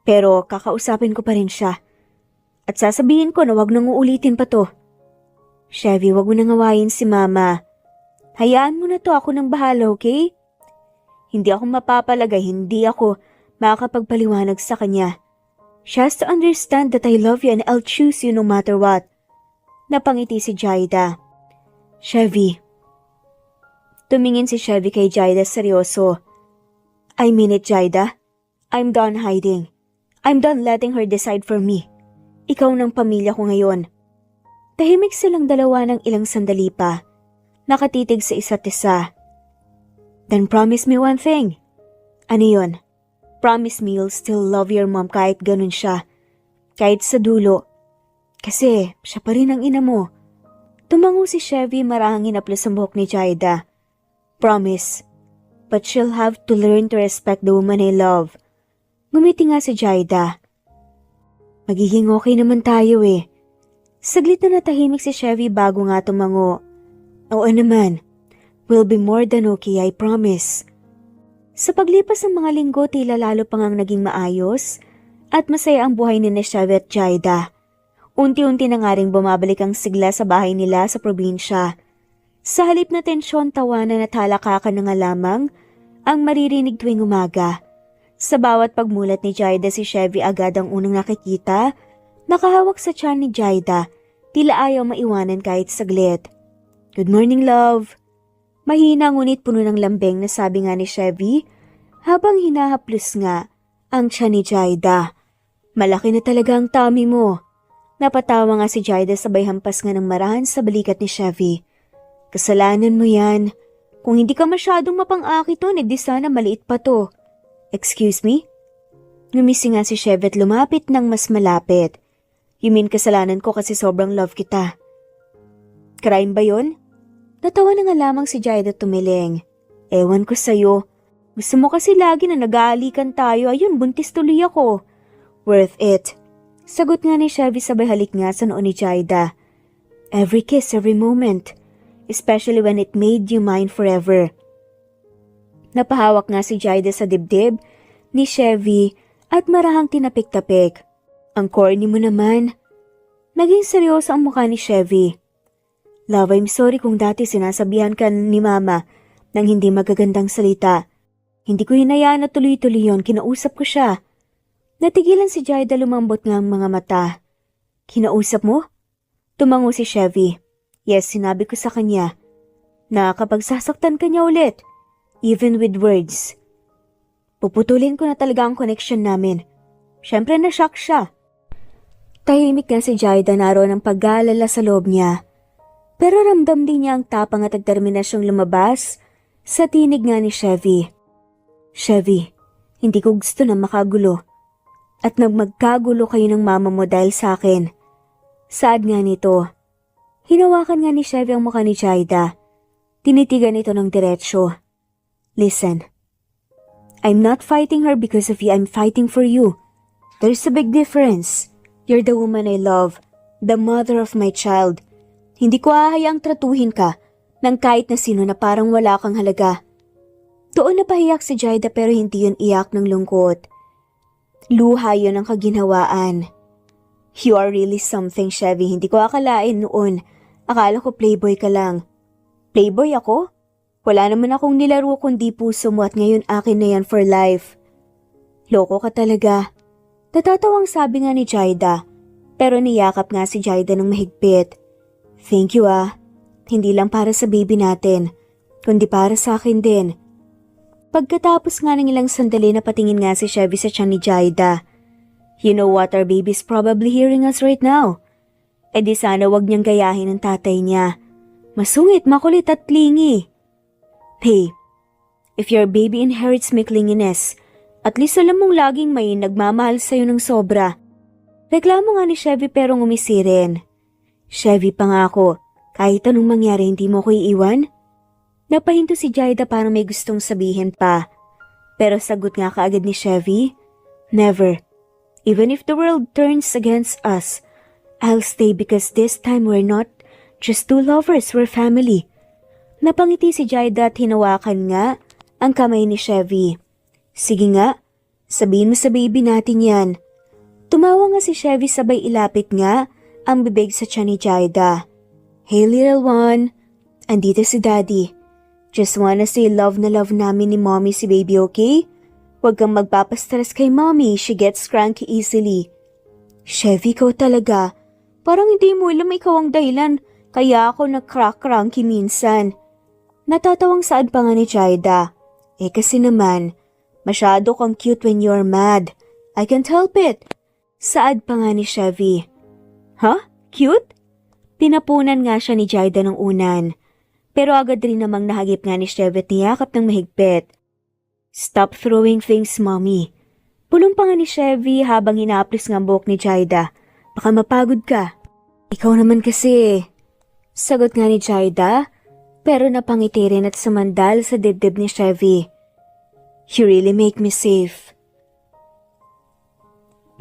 Pero kakausapin ko pa rin siya. At sasabihin ko na wag nang uulitin pa to. Chevy, wag mo nang awayin si mama. Hayaan mo na to, ako nang bahala, okay? Hindi ako mapapalagay, hindi ako makakapagpaliwanag sa kanya. She has to understand that I love you and I'll choose you no matter what. Napangiti si Jaida. Chevy. Tumingin si Chevy kay Jaida seryoso. I mean it, Jaida. I'm done hiding. I'm done letting her decide for me. Ikaw ng pamilya ko ngayon. Tahimik silang dalawa ng ilang sandali pa. Nakatitig sa isa't isa. Then promise me one thing. Ano yun? Promise me you'll still love your mom kahit ganun siya. Kahit sa dulo. Kasi siya pa rin ang ina mo. Tumango si Chevy marahang hinaplos ang buhok ni Jaida. Promise. But she'll have to learn to respect the woman I love. Ngumiti nga si Jaida. Magiging okay naman tayo Saglit na natahimik si Chevy bago nga tumango. Oo naman. We'll be more than okay, I promise. Sa paglipas ng mga linggo tila lalo pang ang naging maayos at masaya ang buhay ni Chevy at Jaida. Unti-unti na nga ring bumabalik ang sigla sa bahay nila sa probinsya. Sa halip na tensyon, tawanan at halakakan na nga lamang ang maririnig tuwing umaga. Sa bawat pagmulat ni Jaida, si Chevy agad ang unang nakikita, nakahawak sa tiyan ni Jaida, tila ayaw maiwanan kahit saglit. "Good morning, love." Mahina ngunit puno ng lambing na sabi nga ni Chevy, habang hinahaplos nga ang tiyan ni Jaida. "Malaki na talaga ang tummy mo." Napatawa nga si Jaida sabay hampas nga ng marahan sa balikat ni Chevy. "Kasalanan mo yan. Kung hindi ka masyadong mapang-aki to, di sana maliit pa to." "Excuse me?" Ngumisi nga si Chevy at lumapit ng mas malapit. "You mean kasalanan ko kasi sobrang love kita?" "Crime ba yun?" Natawa na nga lamang si Jaida tumiling. "Ewan ko sa'yo. Gusto mo kasi lagi na nag-aalikan tayo. Ayun, buntis tuloy ako." "Worth it." Sagot nga ni Chevy sabay halik nga sa noo ni Jaida. "Every kiss, every moment. Especially when it made you mine forever." Napahawak nga si Jaida sa dibdib ni Chevy at marahang tinapik-tapik. "Ang corny mo naman." Naging seryoso ang mukha ni Chevy. "Love, I'm sorry kung dati sinasabihan ka ni Mama ng hindi magagandang salita. Hindi ko hinayaan na tuloy-tuloy yun, kinausap ko siya." Natigilan si Jaida, lumambot nga ang mga mata. "Kinausap mo?" Tumango si Chevy. "Yes, sinabi ko sa kanya na kapag sasaktan ka niya ulit, even with words, puputulin ko na talaga ang connection namin." Siyempre na-shock siya. Tahimik nga si Jaida, naroon ang pag-aalala sa loob niya. Pero ramdam din niya ang tapang at determinasyong lumabas sa tinig nga ni Chevy. "Chevy, hindi ko gusto na makagulo. At magkagulo kayo ng mama mo dahil sa akin." Saad nga nito. Hinawakan nga ni Chevy ang mukha ni Jaida. Tinitigan ito ng diretsyo. "Listen, I'm not fighting her because of you, I'm fighting for you. There's a big difference. You're the woman I love, the mother of my child. Hindi ko hahayaang tratuhin ka ng kahit na sino na parang wala kang halaga." Doon napahiyak si Jaida pero hindi yun iyak ng lungkot. Luha yun ang kaginhawaan. "You are really something, Chevy. Hindi ko akalain noon. Akala ko playboy ka lang." "Playboy ako? Wala naman akong nilaro kundi puso mo at ngayon akin na yan for life." "Loko ka talaga." Natatawang sabi nga ni Jaida, pero niyakap nga si Jaida ng mahigpit. "Thank you ah. Hindi lang para sa baby natin, kundi para sa akin din." Pagkatapos nga ng ilang sandali, napatingin nga si Chevy sa tiyan ni Jaida. "You know what, our baby's probably hearing us right now. E di sana wag niyang gayahin ang tatay niya. Masungit, makulit at clingy." "Hey, if your baby inherits my clinginess, at least alam mong laging may nagmamahal sa'yo ng sobra." Reklamo nga ni Chevy pero ngumisi rin. "Chevy, pangako, kahit anong mangyari hindi mo ko iiwan?" Napahinto si Jaida parang may gustong sabihin pa. Pero sagot nga kaagad ni Chevy, "Never. Even if the world turns against us, I'll stay because this time we're not just two lovers, we're family." Napangiti si Jaida at hinawakan nga ang kamay ni Chevy. "Sige nga, sabihin mo sa baby natin yan." Tumawa nga si Chevy sabay ilapit nga ang bibig sa tiyan ni Jaida. "Hey little one, andito si Daddy. Just wanna say love na love namin ni Mommy si baby, okay? Huwag kang magpapastress kay Mommy, she gets cranky easily." "Chevy, ikaw talaga. Parang hindi mo alam ikaw ang dahilan, kaya ako nag-cranky minsan." Natatawang saad pa nga ni Jaida. Kasi naman, masyado kang cute when you're mad. I can't help it." Saad pa nga ni Chevy. "Huh? Cute?" Pinapunan nga siya ni Jaida ng unan. Pero agad rin namang nahagip nga ni Chevy at niyakap ng mahigpit. "Stop throwing things, Mommy." Pulong pa nga ni Chevy habang inaaplis ng buhok ni Jaida. "Baka mapagod ka." "Ikaw naman kasi." Sagot nga ni Jaida, pero napangiti rin at sumandal sa dibdib ni Chevy. "You really make me safe."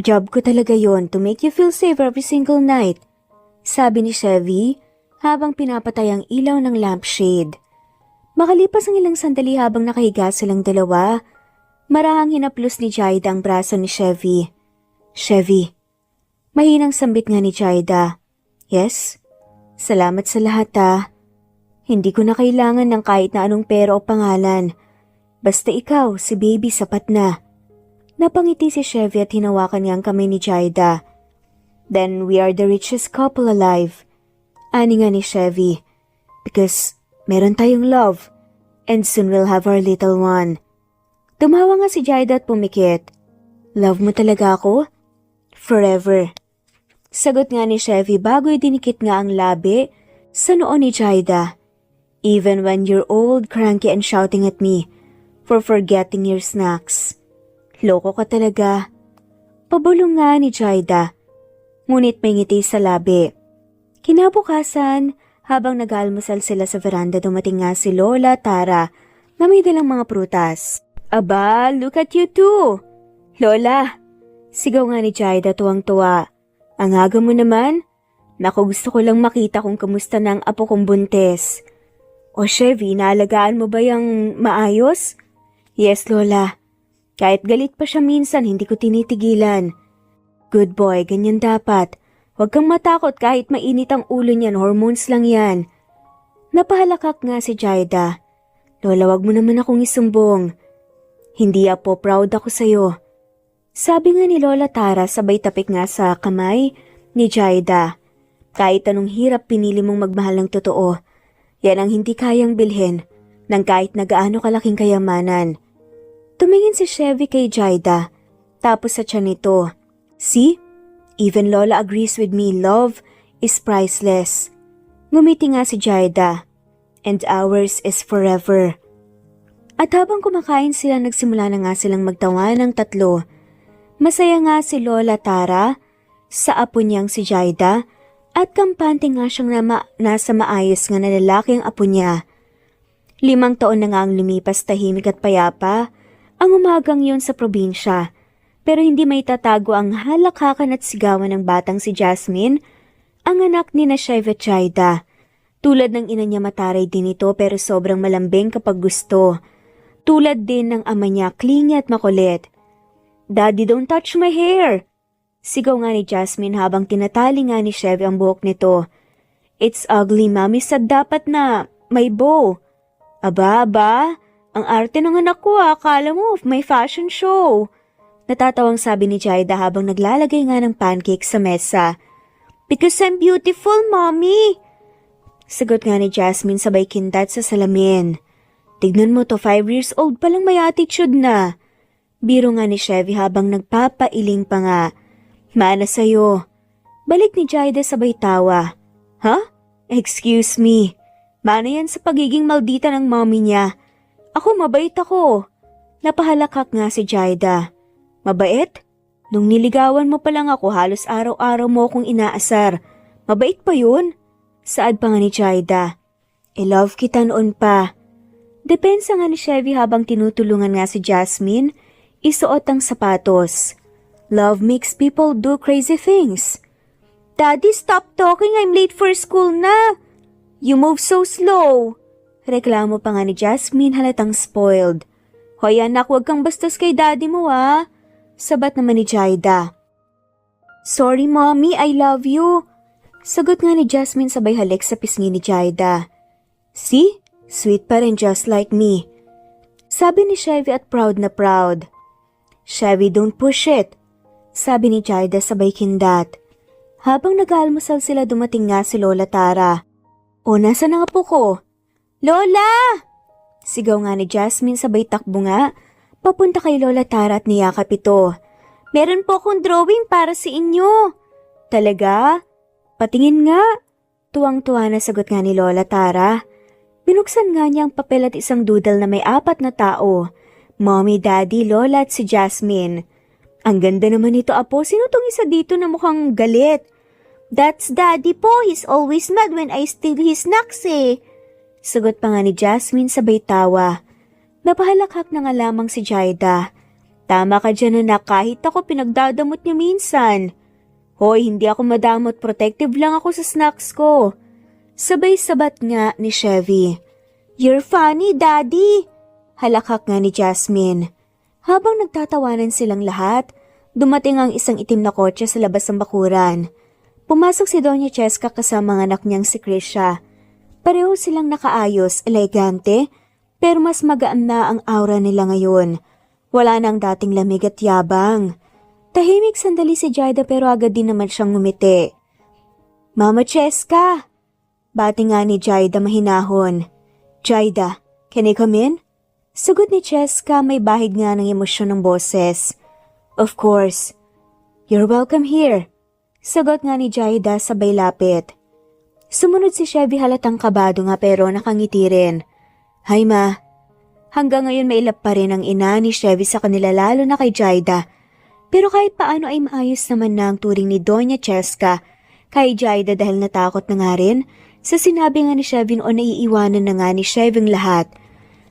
"Job ko talaga yon to make you feel safe every single night," sabi ni Chevy habang pinapatay ang ilaw ng lampshade. Makalipas ang ilang sandali habang nakahiga silang dalawa, marahang hinaplos ni Jaida ang braso ni Chevy. "Chevy." Mahinang sambit nga ni Jaida. "Yes? Salamat sa lahat ah. Hindi ko na kailangan ng kahit na anong pera o pangalan. Basta ikaw, si baby sapat na. Napangiti si Chevy at hinawakan niya ang kamay ni Jaida. Then we are the richest couple alive. Ani nga ni Chevy. Because meron tayong love. And soon we'll have our little one. Tumawa nga si Jaida at pumikit. Love mo talaga ako? Forever. Sagot nga ni Chevy bago idinikit nga ang labi sa noo ni Jaida. Even when you're old, cranky and shouting at me for forgetting your snacks. Loko ka talaga. Pabulong nga ni Jaida. Ngunit may ngiti sa labi. Kinabukasan, habang nag-almusal sila sa veranda, dumating nga si Lola Tara na may dalang mga prutas. Aba, look at you too! Lola! Sigaw nga ni Jaida tuwang-tuwa. Ang aga mo naman? Naku, gusto ko lang makita kung kamusta na ang apo kong buntes. O Chevy, naalagaan mo ba yung maayos? Yes, Lola. Kahit galit pa siya minsan, hindi ko tinitigilan. Good boy, ganyan dapat. Huwag kang matakot kahit mainit ang ulo niyan, hormones lang yan. Napahalakak nga si Jaida. Lola, wag mo naman akong isumbong. Hindi apo, proud ako sa'yo. Sabi nga ni Lola Tara sabay tapik nga sa kamay ni Jaida. Kahit anong hirap pinili mong magmahal ng totoo, yan ang hindi kayang bilhin ng kahit na gaano kalaking kayamanan. Tumingin si Chevy kay Jaida, tapos sa tiyan nito. See? Even Lola agrees with me, love is priceless. Ngumiti nga si Jaida. And ours is forever. At habang kumakain sila, nagsimula na nga silang magtawa ng tatlo. Masaya nga si Lola Tara sa apo niyang si Jaida at kampante nga siyang nasa maayos nga na lalaki ang apo niya. 5 taon na nga ang lumipas tahimik at payapa ang umagang yon sa probinsya. Pero hindi may tatago ang halakhakan at sigawan ng batang si Jasmine, ang anak ni na Chevy at Jaida. Tulad ng ina niya mataray din ito pero sobrang malambing kapag gusto. Tulad din ng ama niya, clingy at makulit. Daddy, don't touch my hair! Sigaw nga ni Jasmine habang tinatali nga ni Chevy ang buhok nito. It's ugly, Mami, sad dapat na may bow. Aba, ang arte ng anak ko akala mo may fashion show. Natatawang sabi ni Jaida habang naglalagay nga ng pancake sa mesa. Because I'm beautiful, Mommy! Sagot nga ni Jasmine sabay kintat sa salamin. Tignan mo to, 5 years old pa lang may attitude na. Biro nga ni Chevy habang nagpapailing pa nga. Mana sa'yo. Balik ni Jaida sabay tawa. Huh? Excuse me. Mana yan sa pagiging maldita ng mommy niya. Ako mabait ako. Napahalakak nga si Jaida. Mabait? Nung niligawan mo pa lang ako, halos araw-araw mo akong inaasar. Mabait pa yun? Saad pa nga ni Jaida. Love kita noon pa. Depensa nga ni Chevy habang tinutulungan nga si Jasmine, isuot ang sapatos. Love makes people do crazy things. Daddy, stop talking. I'm late for school na. You move so slow. Reklamo pa nga ni Jasmine halatang spoiled. Hoy anak, huwag kang bastos kay daddy mo Sabat naman ni Jaida. Sorry mommy, I love you. Sagot nga ni Jasmine sabay halik sa pisngi ni Jaida. See? Sweet pa rin just like me. Sabi ni Chevy at proud na proud. Chevy, don't push it. Sabi ni Jaida sabay kindat. Habang nag-almusal sila dumating nga si Lola Tara. O, nasa na nga po ko? Lola! Sigaw nga ni Jasmine sabay takbo nga. Papunta kay Lola Tara at niyakap ito. Meron po akong drawing para sa inyo. Talaga? Patingin nga. Tuwang-tuwa na sagot nga ni Lola Tara. Binuksan nga niya ang papel at isang doodle na may 4 na tao. Mommy, Daddy, Lola at si Jasmine. Ang ganda naman nito, apo. Sino tong isa dito na mukhang galit? That's Daddy po. He's always mad when I steal his snacks Sagot pa nga ni Jasmine sabay tawa. Napahalakhak na nga lamang si Jaida. Tama ka dyan anak, kahit ako pinagdadamot niya minsan. Hoy, hindi ako madamot, protective lang ako sa snacks ko. Sabay sabat nga ni Chevy. You're funny, Daddy. Halakhak nga ni Jasmine. Habang nagtatawanan silang lahat, dumating ang isang itim na kotse sa labas ng bakuran. Pumasok si Doña Cheska kasama ang anak niyang si Krisha. Pareho silang nakaayos, elegante, Pero mas magaan na ang aura nila ngayon. Wala nang dating lamig at yabang. Tahimik sandali si Jaida pero agad din naman siyang ngumiti. Mama Cheska! Bati nga ni Jaida mahinahon. Jaida, can I come in? Sagot ni Cheska, may bahid nga ng emosyon ng boses. Of course. You're welcome here. Sagot nga ni Jaida sabay lapit. Sumunod si Chevy halatang kabado nga pero nakangiti rin. Hi ma. Hanggang ngayon mailap pa rin ang ina ni Chevy sa kanila lalo na kay Jaida. Pero kahit paano ay maayos naman na ang turing ni Doña Cheska kay Jaida dahil natakot na nga rin sa sinabi nga ni Chevy o naiiwanan na nga ni Chevy ang lahat.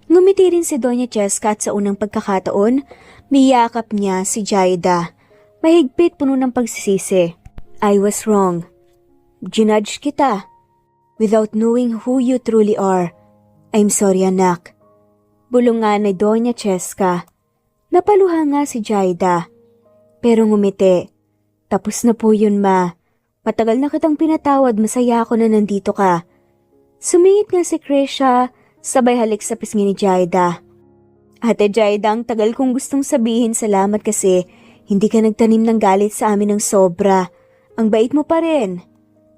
Ngumiti rin si Doña Cheska at sa unang pagkakataon, miyakap niya si Jaida. Mahigpit puno ng pagsisisi. I was wrong. Ginudge kita. Without knowing who you truly are. I'm sorry anak. Bulong nga ni Doña Cheska. Napaluha nga si Jaida. Pero ngumiti. Tapos na po yun ma. Matagal na kitang pinatawad, masaya ako na nandito ka. Sumingit nga si Krisha, sabay halik sa pisngi ni Jaida. Ate Jaida, ang tagal kong gustong sabihin salamat kasi hindi ka nagtanim ng galit sa amin ng sobra. Ang bait mo pa rin.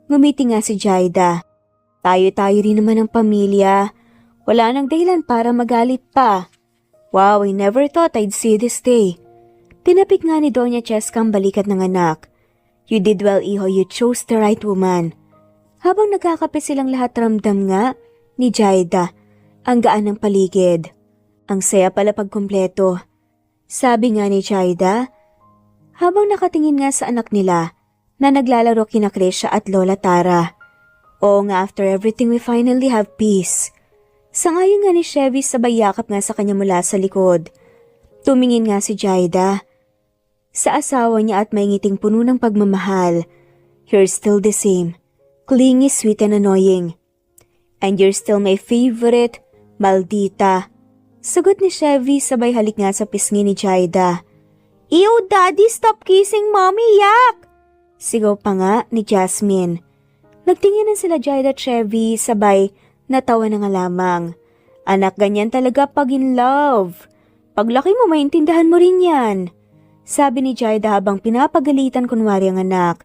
Ngumiti nga si Jaida. Tayo-tayo rin naman ang pamilya. Wala nang dahilan para magalit pa. Wow, I never thought I'd see this day. Tinapik nga ni Doña Cheska ang balikat ng anak. You did well, iho. You chose the right woman. Habang nagkakape silang lahat ramdam nga ni Jaida, ang gaan ng paligid. Ang saya pala pagkumpleto. Sabi nga ni Jaida, habang nakatingin nga sa anak nila na naglalaro kina Krisha at Lola Tara. Oo nga, after everything we finally have peace. Sangayon nga ni Chevy sabay yakap nga sa kanya mula sa likod. Tumingin nga si Jaida sa asawa niya at may ngiting puno ng pagmamahal. You're still the same. Clingy, sweet and annoying. And you're still my favorite, maldita. Sagot ni Chevy sabay halik nga sa pisngi ni Jaida. Ew, Daddy, stop kissing Mommy, yak! Sigaw pa nga ni Jasmine. Nagtinginan sila Jaida at Chevy sabay natawa na nga lamang. Anak, ganyan talaga pag in love. Paglaki mo, maintindahan mo rin yan. Sabi ni Jaida habang pinapagalitan kunwari ang anak.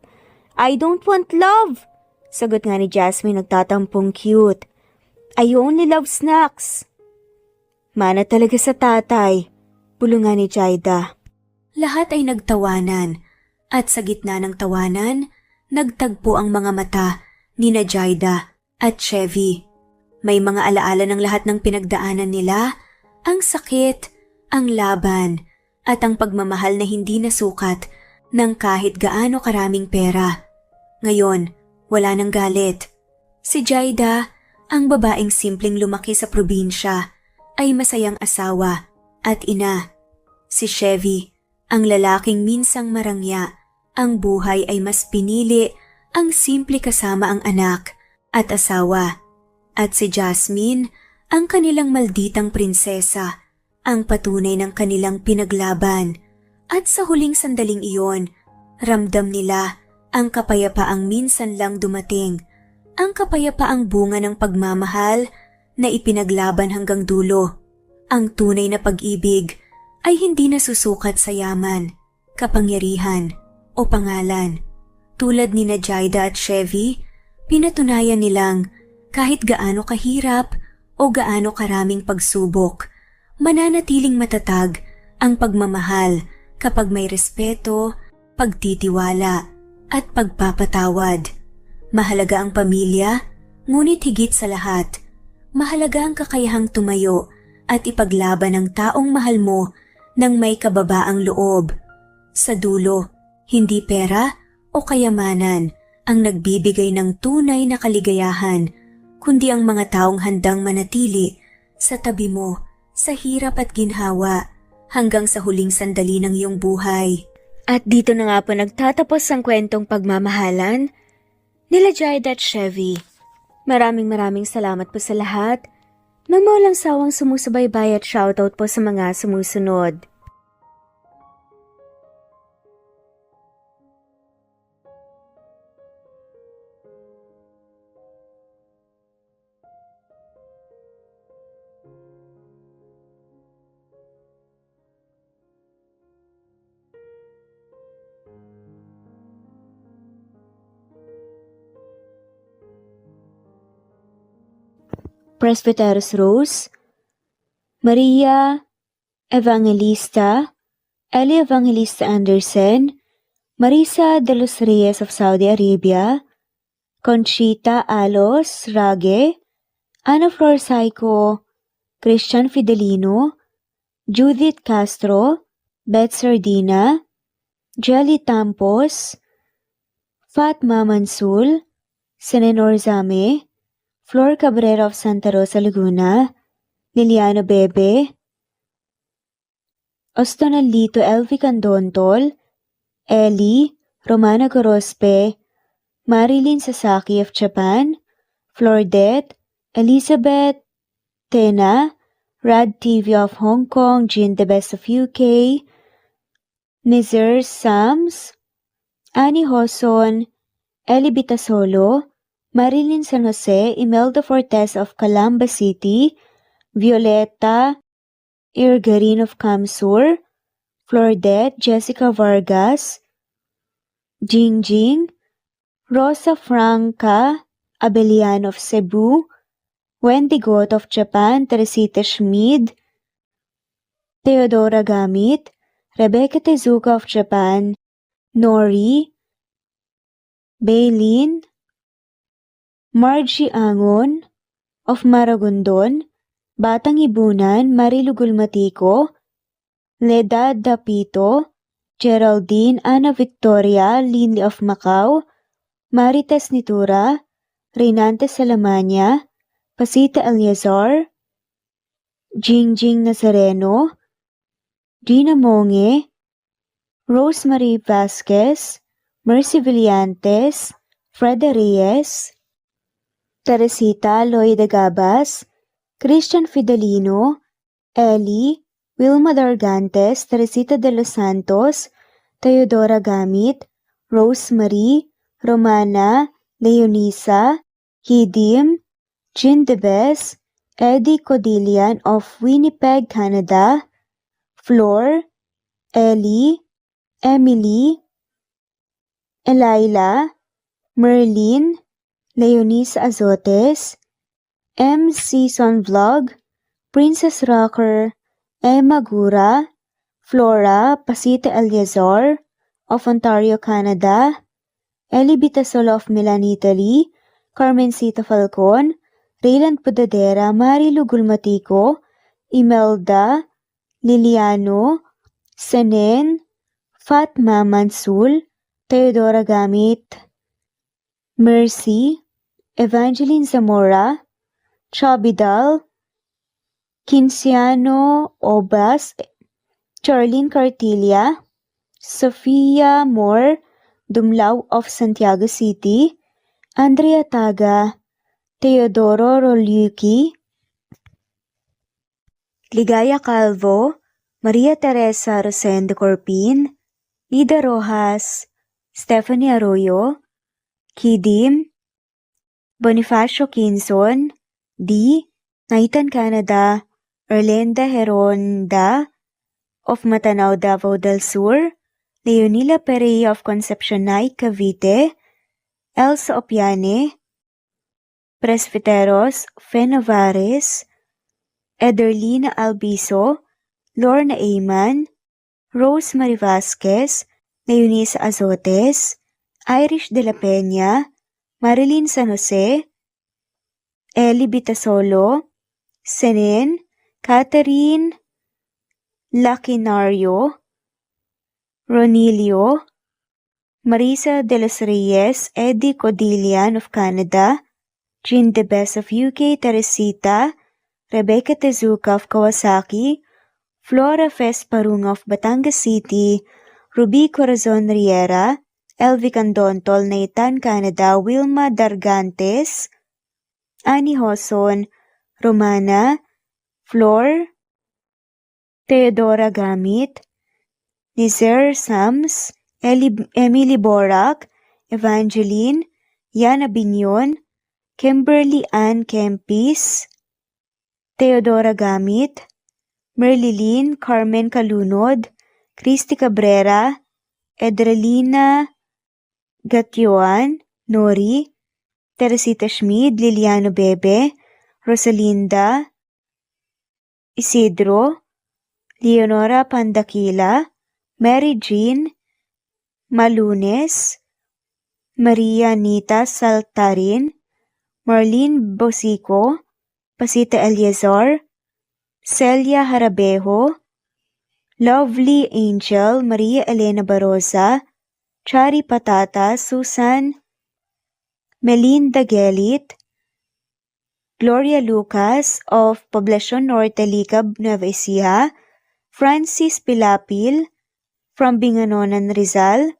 I don't want love. Sagot nga ni Jasmine nagtatampong cute. I only love snacks. Mana talaga sa tatay. Bulungan ni Jaida. Lahat ay nagtawanan at sa gitna ng tawanan, nagtagpo ang mga mata ni na Jaida at Chevy. May mga alaala ng lahat ng pinagdaanan nila, ang sakit, ang laban, at ang pagmamahal na hindi nasukat ng kahit gaano karaming pera. Ngayon, wala nang galit. Si Jaida, ang babaeng simpleng lumaki sa probinsya, ay masayang asawa at ina. Si Chevy, ang lalaking minsang marangya, ang buhay ay mas pinili ang simple kasama ang anak at asawa. At si Jasmine, ang kanilang malditang prinsesa, ang patunay ng kanilang pinaglaban. At sa huling sandaling iyon, ramdam nila ang kapayapaang minsan lang dumating, ang kapayapaang bunga ng pagmamahal na ipinaglaban hanggang dulo. Ang tunay na pag-ibig ay hindi nasusukat sa yaman, kapangyarihan o pangalan. Tulad ni na Jaida at Chevy, pinatunayan nilang kahit gaano kahirap o gaano karaming pagsubok, mananatiling matatag ang pagmamahal kapag may respeto, pagtitiwala at pagpapatawad. Mahalaga ang pamilya, ngunit higit sa lahat, mahalaga ang kakayahang tumayo at ipaglaban ang taong mahal mo ng may kababaang loob. Sa dulo, hindi pera o kayamanan ang nagbibigay ng tunay na kaligayahan, kundi ang mga taong handang manatili sa tabi mo sa hirap at ginhawa hanggang sa huling sandali ng iyong buhay. At dito na nga po nagtatapos ang kwentong pagmamahalan nila Jaida at Chevy. Maraming salamat po sa lahat. Walang sawang sumusubaybay at shoutout po sa mga sumusunod. Presbyteros Rose, Maria Evangelista, Eli Evangelista Anderson, Marisa de los Reyes of Saudi Arabia, Conchita Alos Rage, Ana Flor Saico, Christian Fidelino, Judith Castro, Beth Sardina, Jelly Tampos, Fatma Mansul, Senenor Zame, Flor Cabrera of Santa Rosa Laguna, Liliano Bebe, Ostonalito Elvi Candontol, Ellie, Romana Gorospe, Marilyn Sasaki of Japan, Flordet, Elizabeth, Tena, Rad TV of Hong Kong, Jean the Best of UK, Nizar Sams, Annie Hoson, Ellie Bitasolo, Marilyn San Jose, Imelda Fortes of Calamba City, Violeta Irgarin of Kamsur, Flordet, Jessica Vargas, Jingjing, Rosa Franca Abelian of Cebu, Wendy Goth of Japan, Teresita Schmid, Theodora Gamit, Rebecca Tezuka of Japan, Nori, Baylin, Margie Angon of Maragondon, Batang Ibunan, Marilu Gulmatiko, Leda Dapito, Geraldine Ana Victoria Linley of Macau, Marites Nitura, Reynante Salamania, Pasita Eliazar, Jingjing Nazareno, Gina Monge, Rosemary Vasquez, Mercy Villantes, Freda Reyes, Teresita Loida Gabas, Christian Fidelino, Ellie, Wilma Dargantes, Teresita de los Santos, Teodora Gamit, Rosemary, Romana, Leonisa, Hidim, Jean Debes, Eddie Codillian of Winnipeg, Canada, Flor, Ellie, Emily, Elila, Merlin, Leonisa Azotes, M. Season Vlog, Princess Rocker, Emma Gura, Flora Pasita Eliazar of Ontario, Canada, Eli Bitasol of Milan, Italy, Carmencita Falcon, Rayland Pudadera, Marilu Gulmatico, Imelda, Liliano, Senen, Fatma Mansul, Teodora Gamit, Mercy, Evangeline Zamora, Chabidal, Kinciano Obas, Charlene Cartilla, Sofia Moore, Dumlao of Santiago City, Andrea Taga, Teodoro Roliuki, Ligaya Calvo, Maria Teresa Rosendo Corpin, Ida Rojas, Stephanie Arroyo, Kidim, Bonifacio Quinzon, D. Naitan Canada, Erlenda Heronda of Matanao, Davao del Sur, Leonila Perea of Concepcion Nay, Cavite, Elsa Opiane, Presbyteros, Fe Navares, Ederlina Albiso, Lorna Ayman, Rosemary Vasquez, Leonisa Azotes, Irish de la Peña, Marilyn San Jose, Eli Bitasolo, Senen, Catherine Lacinario, Ronilio, Marisa de los Reyes, Eddie Codillian of Canada, Jean the Best of UK, Teresita, Rebecca Tezuka of Kawasaki, Flora Fes Parung of Batangas City, Ruby Corazon Riera, Elvi Candontol, Naitan Canada, Wilma Dargantes, Annie Hoson, Romana, Flor, Teodora Gamit, Nizar Sams, Emily Borak, Evangeline, Yana Binyon, Kimberly Ann Kempis, Teodora Gamit, Merlilyn Carmen Calunod, Christy Cabrera, Edralina Gatyoan, Nori, Teresita Schmid, Liliano Bebe, Rosalinda, Isidro, Leonora Pandakila, Mary Jean, Malunes, Maria Nita Saltarin, Marlene Bosico, Pasita Eliazar, Celia Harabejo, Lovely Angel, Maria Elena Barosa, Chari Patata, Susan, Melinda Gelit, Gloria Lucas of Poblacion Norte, Licab, Nueva Ecija, Francis Pilapil from Binganonan, Rizal,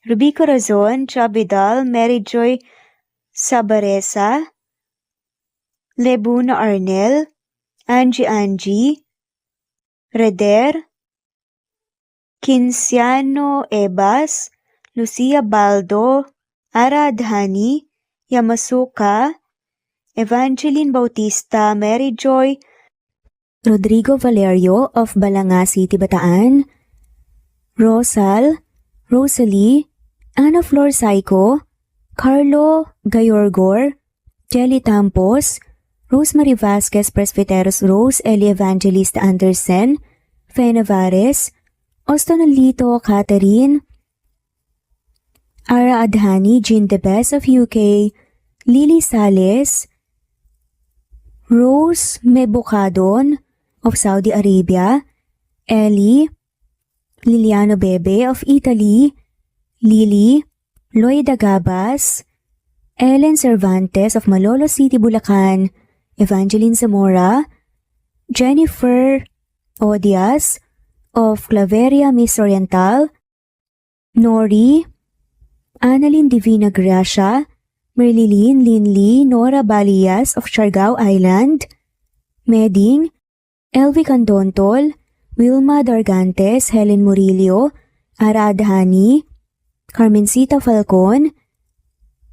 Ruby Corazon, Chabidal, Mary Joy Sabaresa, Lebuna Arnel, Angie, Reder, Kinciano Ebas, Lucia Baldo, Ara Adhani, Yamasuka, Evangeline Bautista, Mary Joy, Rodrigo Valerio of Balanga City, Bataan, Rosal, Rosalie, Ana Flor Saico, Carlo Gayorgor, Jelly Tampos, Rosemary Vasquez Presbyteros Rose, Eli Evangelista Anderson, Fe Navares, Ostonolito Catherine, Ara Adhani, Jean De Best of UK, Lily Sales, Rose Mebocadon of Saudi Arabia, Ellie, Liliano Bebe of Italy, Lily, Loida Gabas, Ellen Cervantes of Malolo City, Bulacan, Evangeline Zamora, Jennifer Odias of Claveria Miss Oriental, Nori, Annalyn Divina Gracia, Merlilyn Linley Nora Balias of Siargao Island, Meding, Elvi Candontol, Wilma Dargantes, Helen Murillo, Ara Adhani, Carmencita Falcon,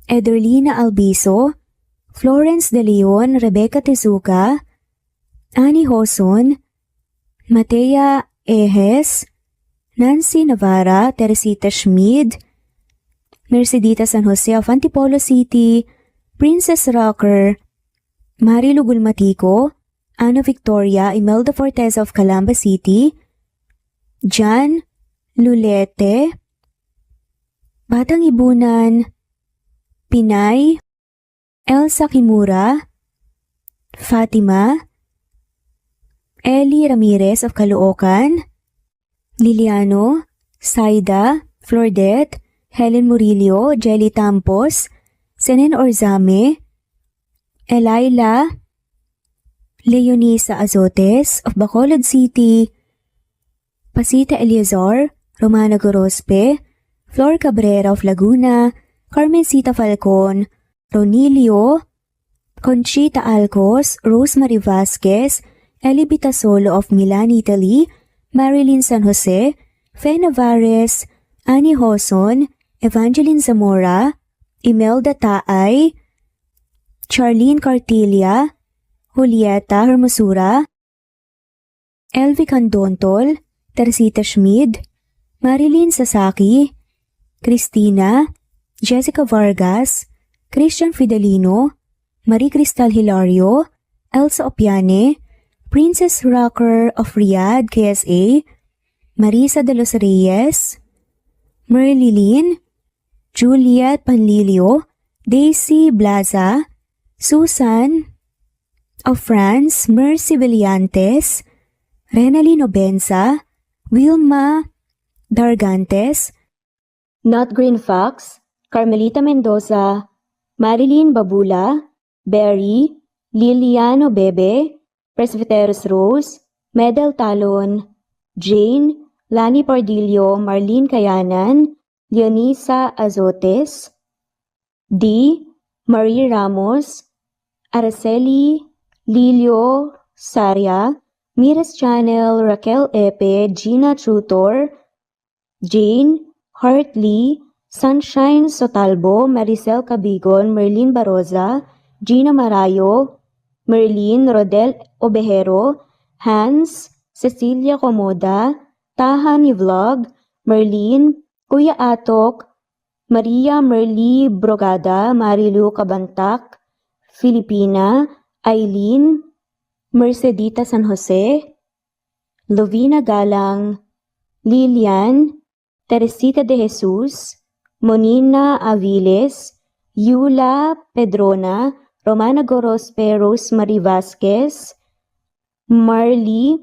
Ederlina Albiso, Florence De Leon, Rebecca Tezuka, Annie Hoson, Matea Ejes, Nancy Navarra, Teresita Schmid, Mercedita San Jose of Antipolo City, Princess Rocker, Marilu Gulmatico, Ana Victoria, Imelda Forteza of Calamba City, Jan Lulete, Batang Ibunan, Pinay, Elsa Kimura, Fatima, Eli Ramirez of Caloocan, Liliano, Saida, Flordet, Helen Murillo, Jelly Tampos, Senen Orzame, Elaila, Leonisa Azotes of Bacolod City, Pasita Eliazar, Romana Gorospe, Flor Cabrera of Laguna, Carmencita Falcon, Ronilio, Conchita Alcos, Rosemary Vasquez, Eli Bitasolo of Milan, Italy, Marilyn San Jose, Fe Navares, Annie Hoson, Evangeline Zamora, Imelda Taay, Charlene Cartilia, Julieta Hermosura, Elvi Candontol, Teresita Schmid, Marilyn Sasaki, Christina, Jessica Vargas, Christian Fidelino, Marie Cristal Hilario, Elsa Opiane, Princess Rocker of Riyadh, KSA, Marisa de los Reyes, Merlilyn, Juliet Panlilio, Daisy Blaza, Susan of France, Mercy Villantes, Renalyn Obenza, Wilma Dargantes, Not Green Fox, Carmelita Mendoza, Marilyn Babula, Berry, Liliano Bebe, Presbyteros Rose, Medel Talon, Jane, Lani Pardillo, Marlene Kayanan, Leonisa Azotes, D. Marie Ramos, Araceli Lilio Saria, Miras Channel, Raquel Epe, Gina Tutor, Jane Hartley, Sunshine Sotalbo, Maricel Cabigon, Merlin Baroza, Gina Marayo, Merlin Rodel Obejero, Hans, Cecilia Comoda, Tahan Vlog, Merlin, Kuya Atok, Maria Merly Brogada, Marilu Kabantak, Filipina, Aileen Mercedita San Jose, Lovina Galang, Lilian Teresita de Jesus, Monina Aviles, Yula Pedrona, Romana Gorospe, Rosemary Vasquez, Marley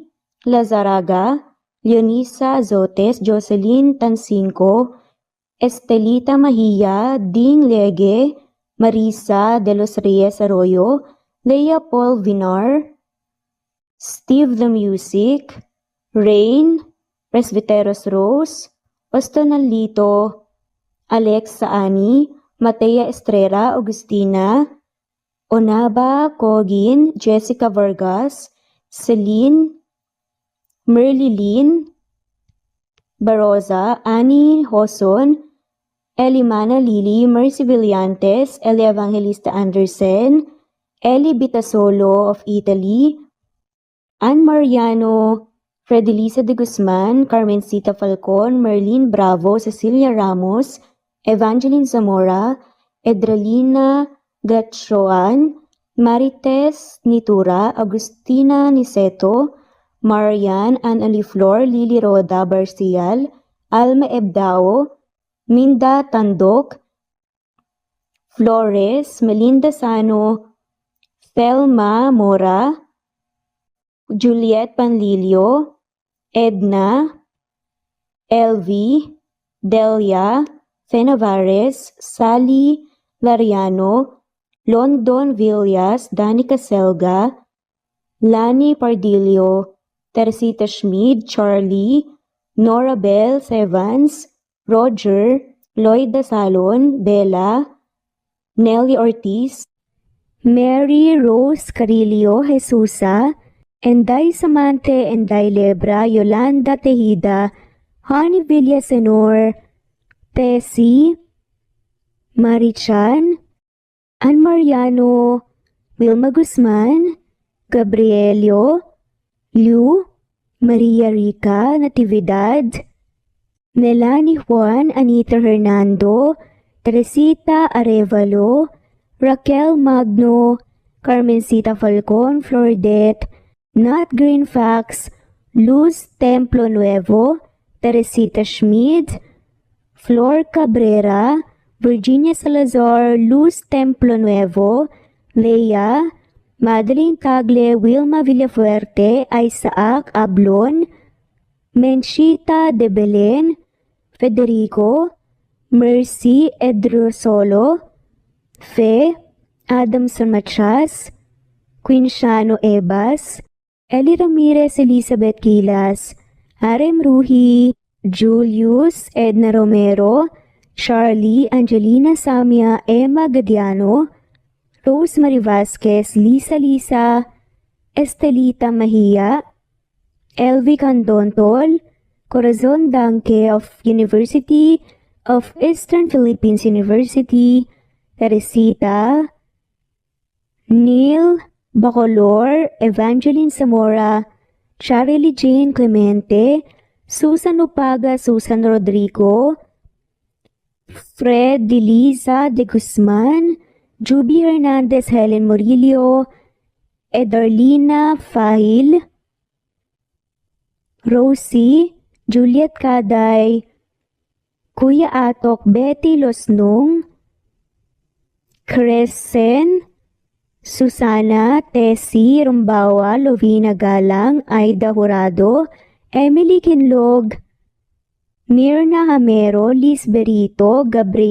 Lazaraga, Leonisa Azotes, Jocelyn Tancinco, Estelita Mahia, Ding Lege, Marisa de los Reyes Arroyo, Leia Paul Vinar, Steve the Music, Rain, Presbyteros Rose, Ostonalito, Alexa Ani, Matea Estrella, Agustina, Onaba Cogin, Jessica Vargas, Celine, Merlilyn Baroza, Annie Hoson, Elimana Lili, Mercy Villantes, Eli Evangelista Anderson, Eli Bitasolo of Italy, Ann Mariano, Fredelisa de Guzman, Carmencita Falcon, Merlin Bravo, Cecilia Ramos, Evangeline Zamora, Edralina Gatchoan, Marites Nitura, Agustina Niceto, Marian, Ann Aliflor, Lily Roda Barcial, Alma Ebdao, Minda Tandok, Flores, Melinda Sano, Thelma Mora, Juliet Panlilio, Edna, Elvie, Delia, Fenavares, Sally Lariano, London Villas, Danica Selga, Lani Pardillo, Teresita Schmid, Charlie, Nora Bell Evans, Roger, Lloyd Dasalon, Bella, Nelly Ortiz, Mary Rose Carillo Jesusa, Enday Samante, Enday Lebra, Yolanda Tejida, Honey Villasenor, Tessie, Marichan, Ann Mariano, Wilma Guzman, Gabrielio, Liu, Maria Rica Natividad, Melanie Juan, Anita Hernando, Teresita Arevalo, Raquel Magno, Carmencita Falcon, Flordet, Nat Greenfax, Luz Templo Nuevo, Teresita Schmid, Flor Cabrera, Virginia Salazar, Luz Templo Nuevo, Leia, Madeline Tagle, Wilma Villafuerte, Isaac Ablon, Menchita de Belen, Federico, Mercy Edrosolo, Fe, Adamson Machas, Quinciano Ebas, Eli Ramirez Elizabeth Gilas, Arem Ruhi, Julius Edna Romero, Charlie Angelina Samia, Emma Gadiano, Rosemary Vasquez, Lisa, Estelita Mahia, Elvi Candontol, Corazon Danke of University of Eastern Philippines University, Teresita, Neil Bacolor, Evangeline Zamora, Charlie Jane Clemente, Susan Upaga, Susan Rodrigo, Fred Deliza de Guzman, Juby Hernandez, Helen Murillo, Edarlina Fahil, Rosie, Juliet Kaday, Kuya Atok, Betty Losnong, Crescen, Susana, Tessie Rumbawa, Lovina Galang, Aida Jurado, Emily Kinlog, Mirna Hamero, Liz Berito, Gabriel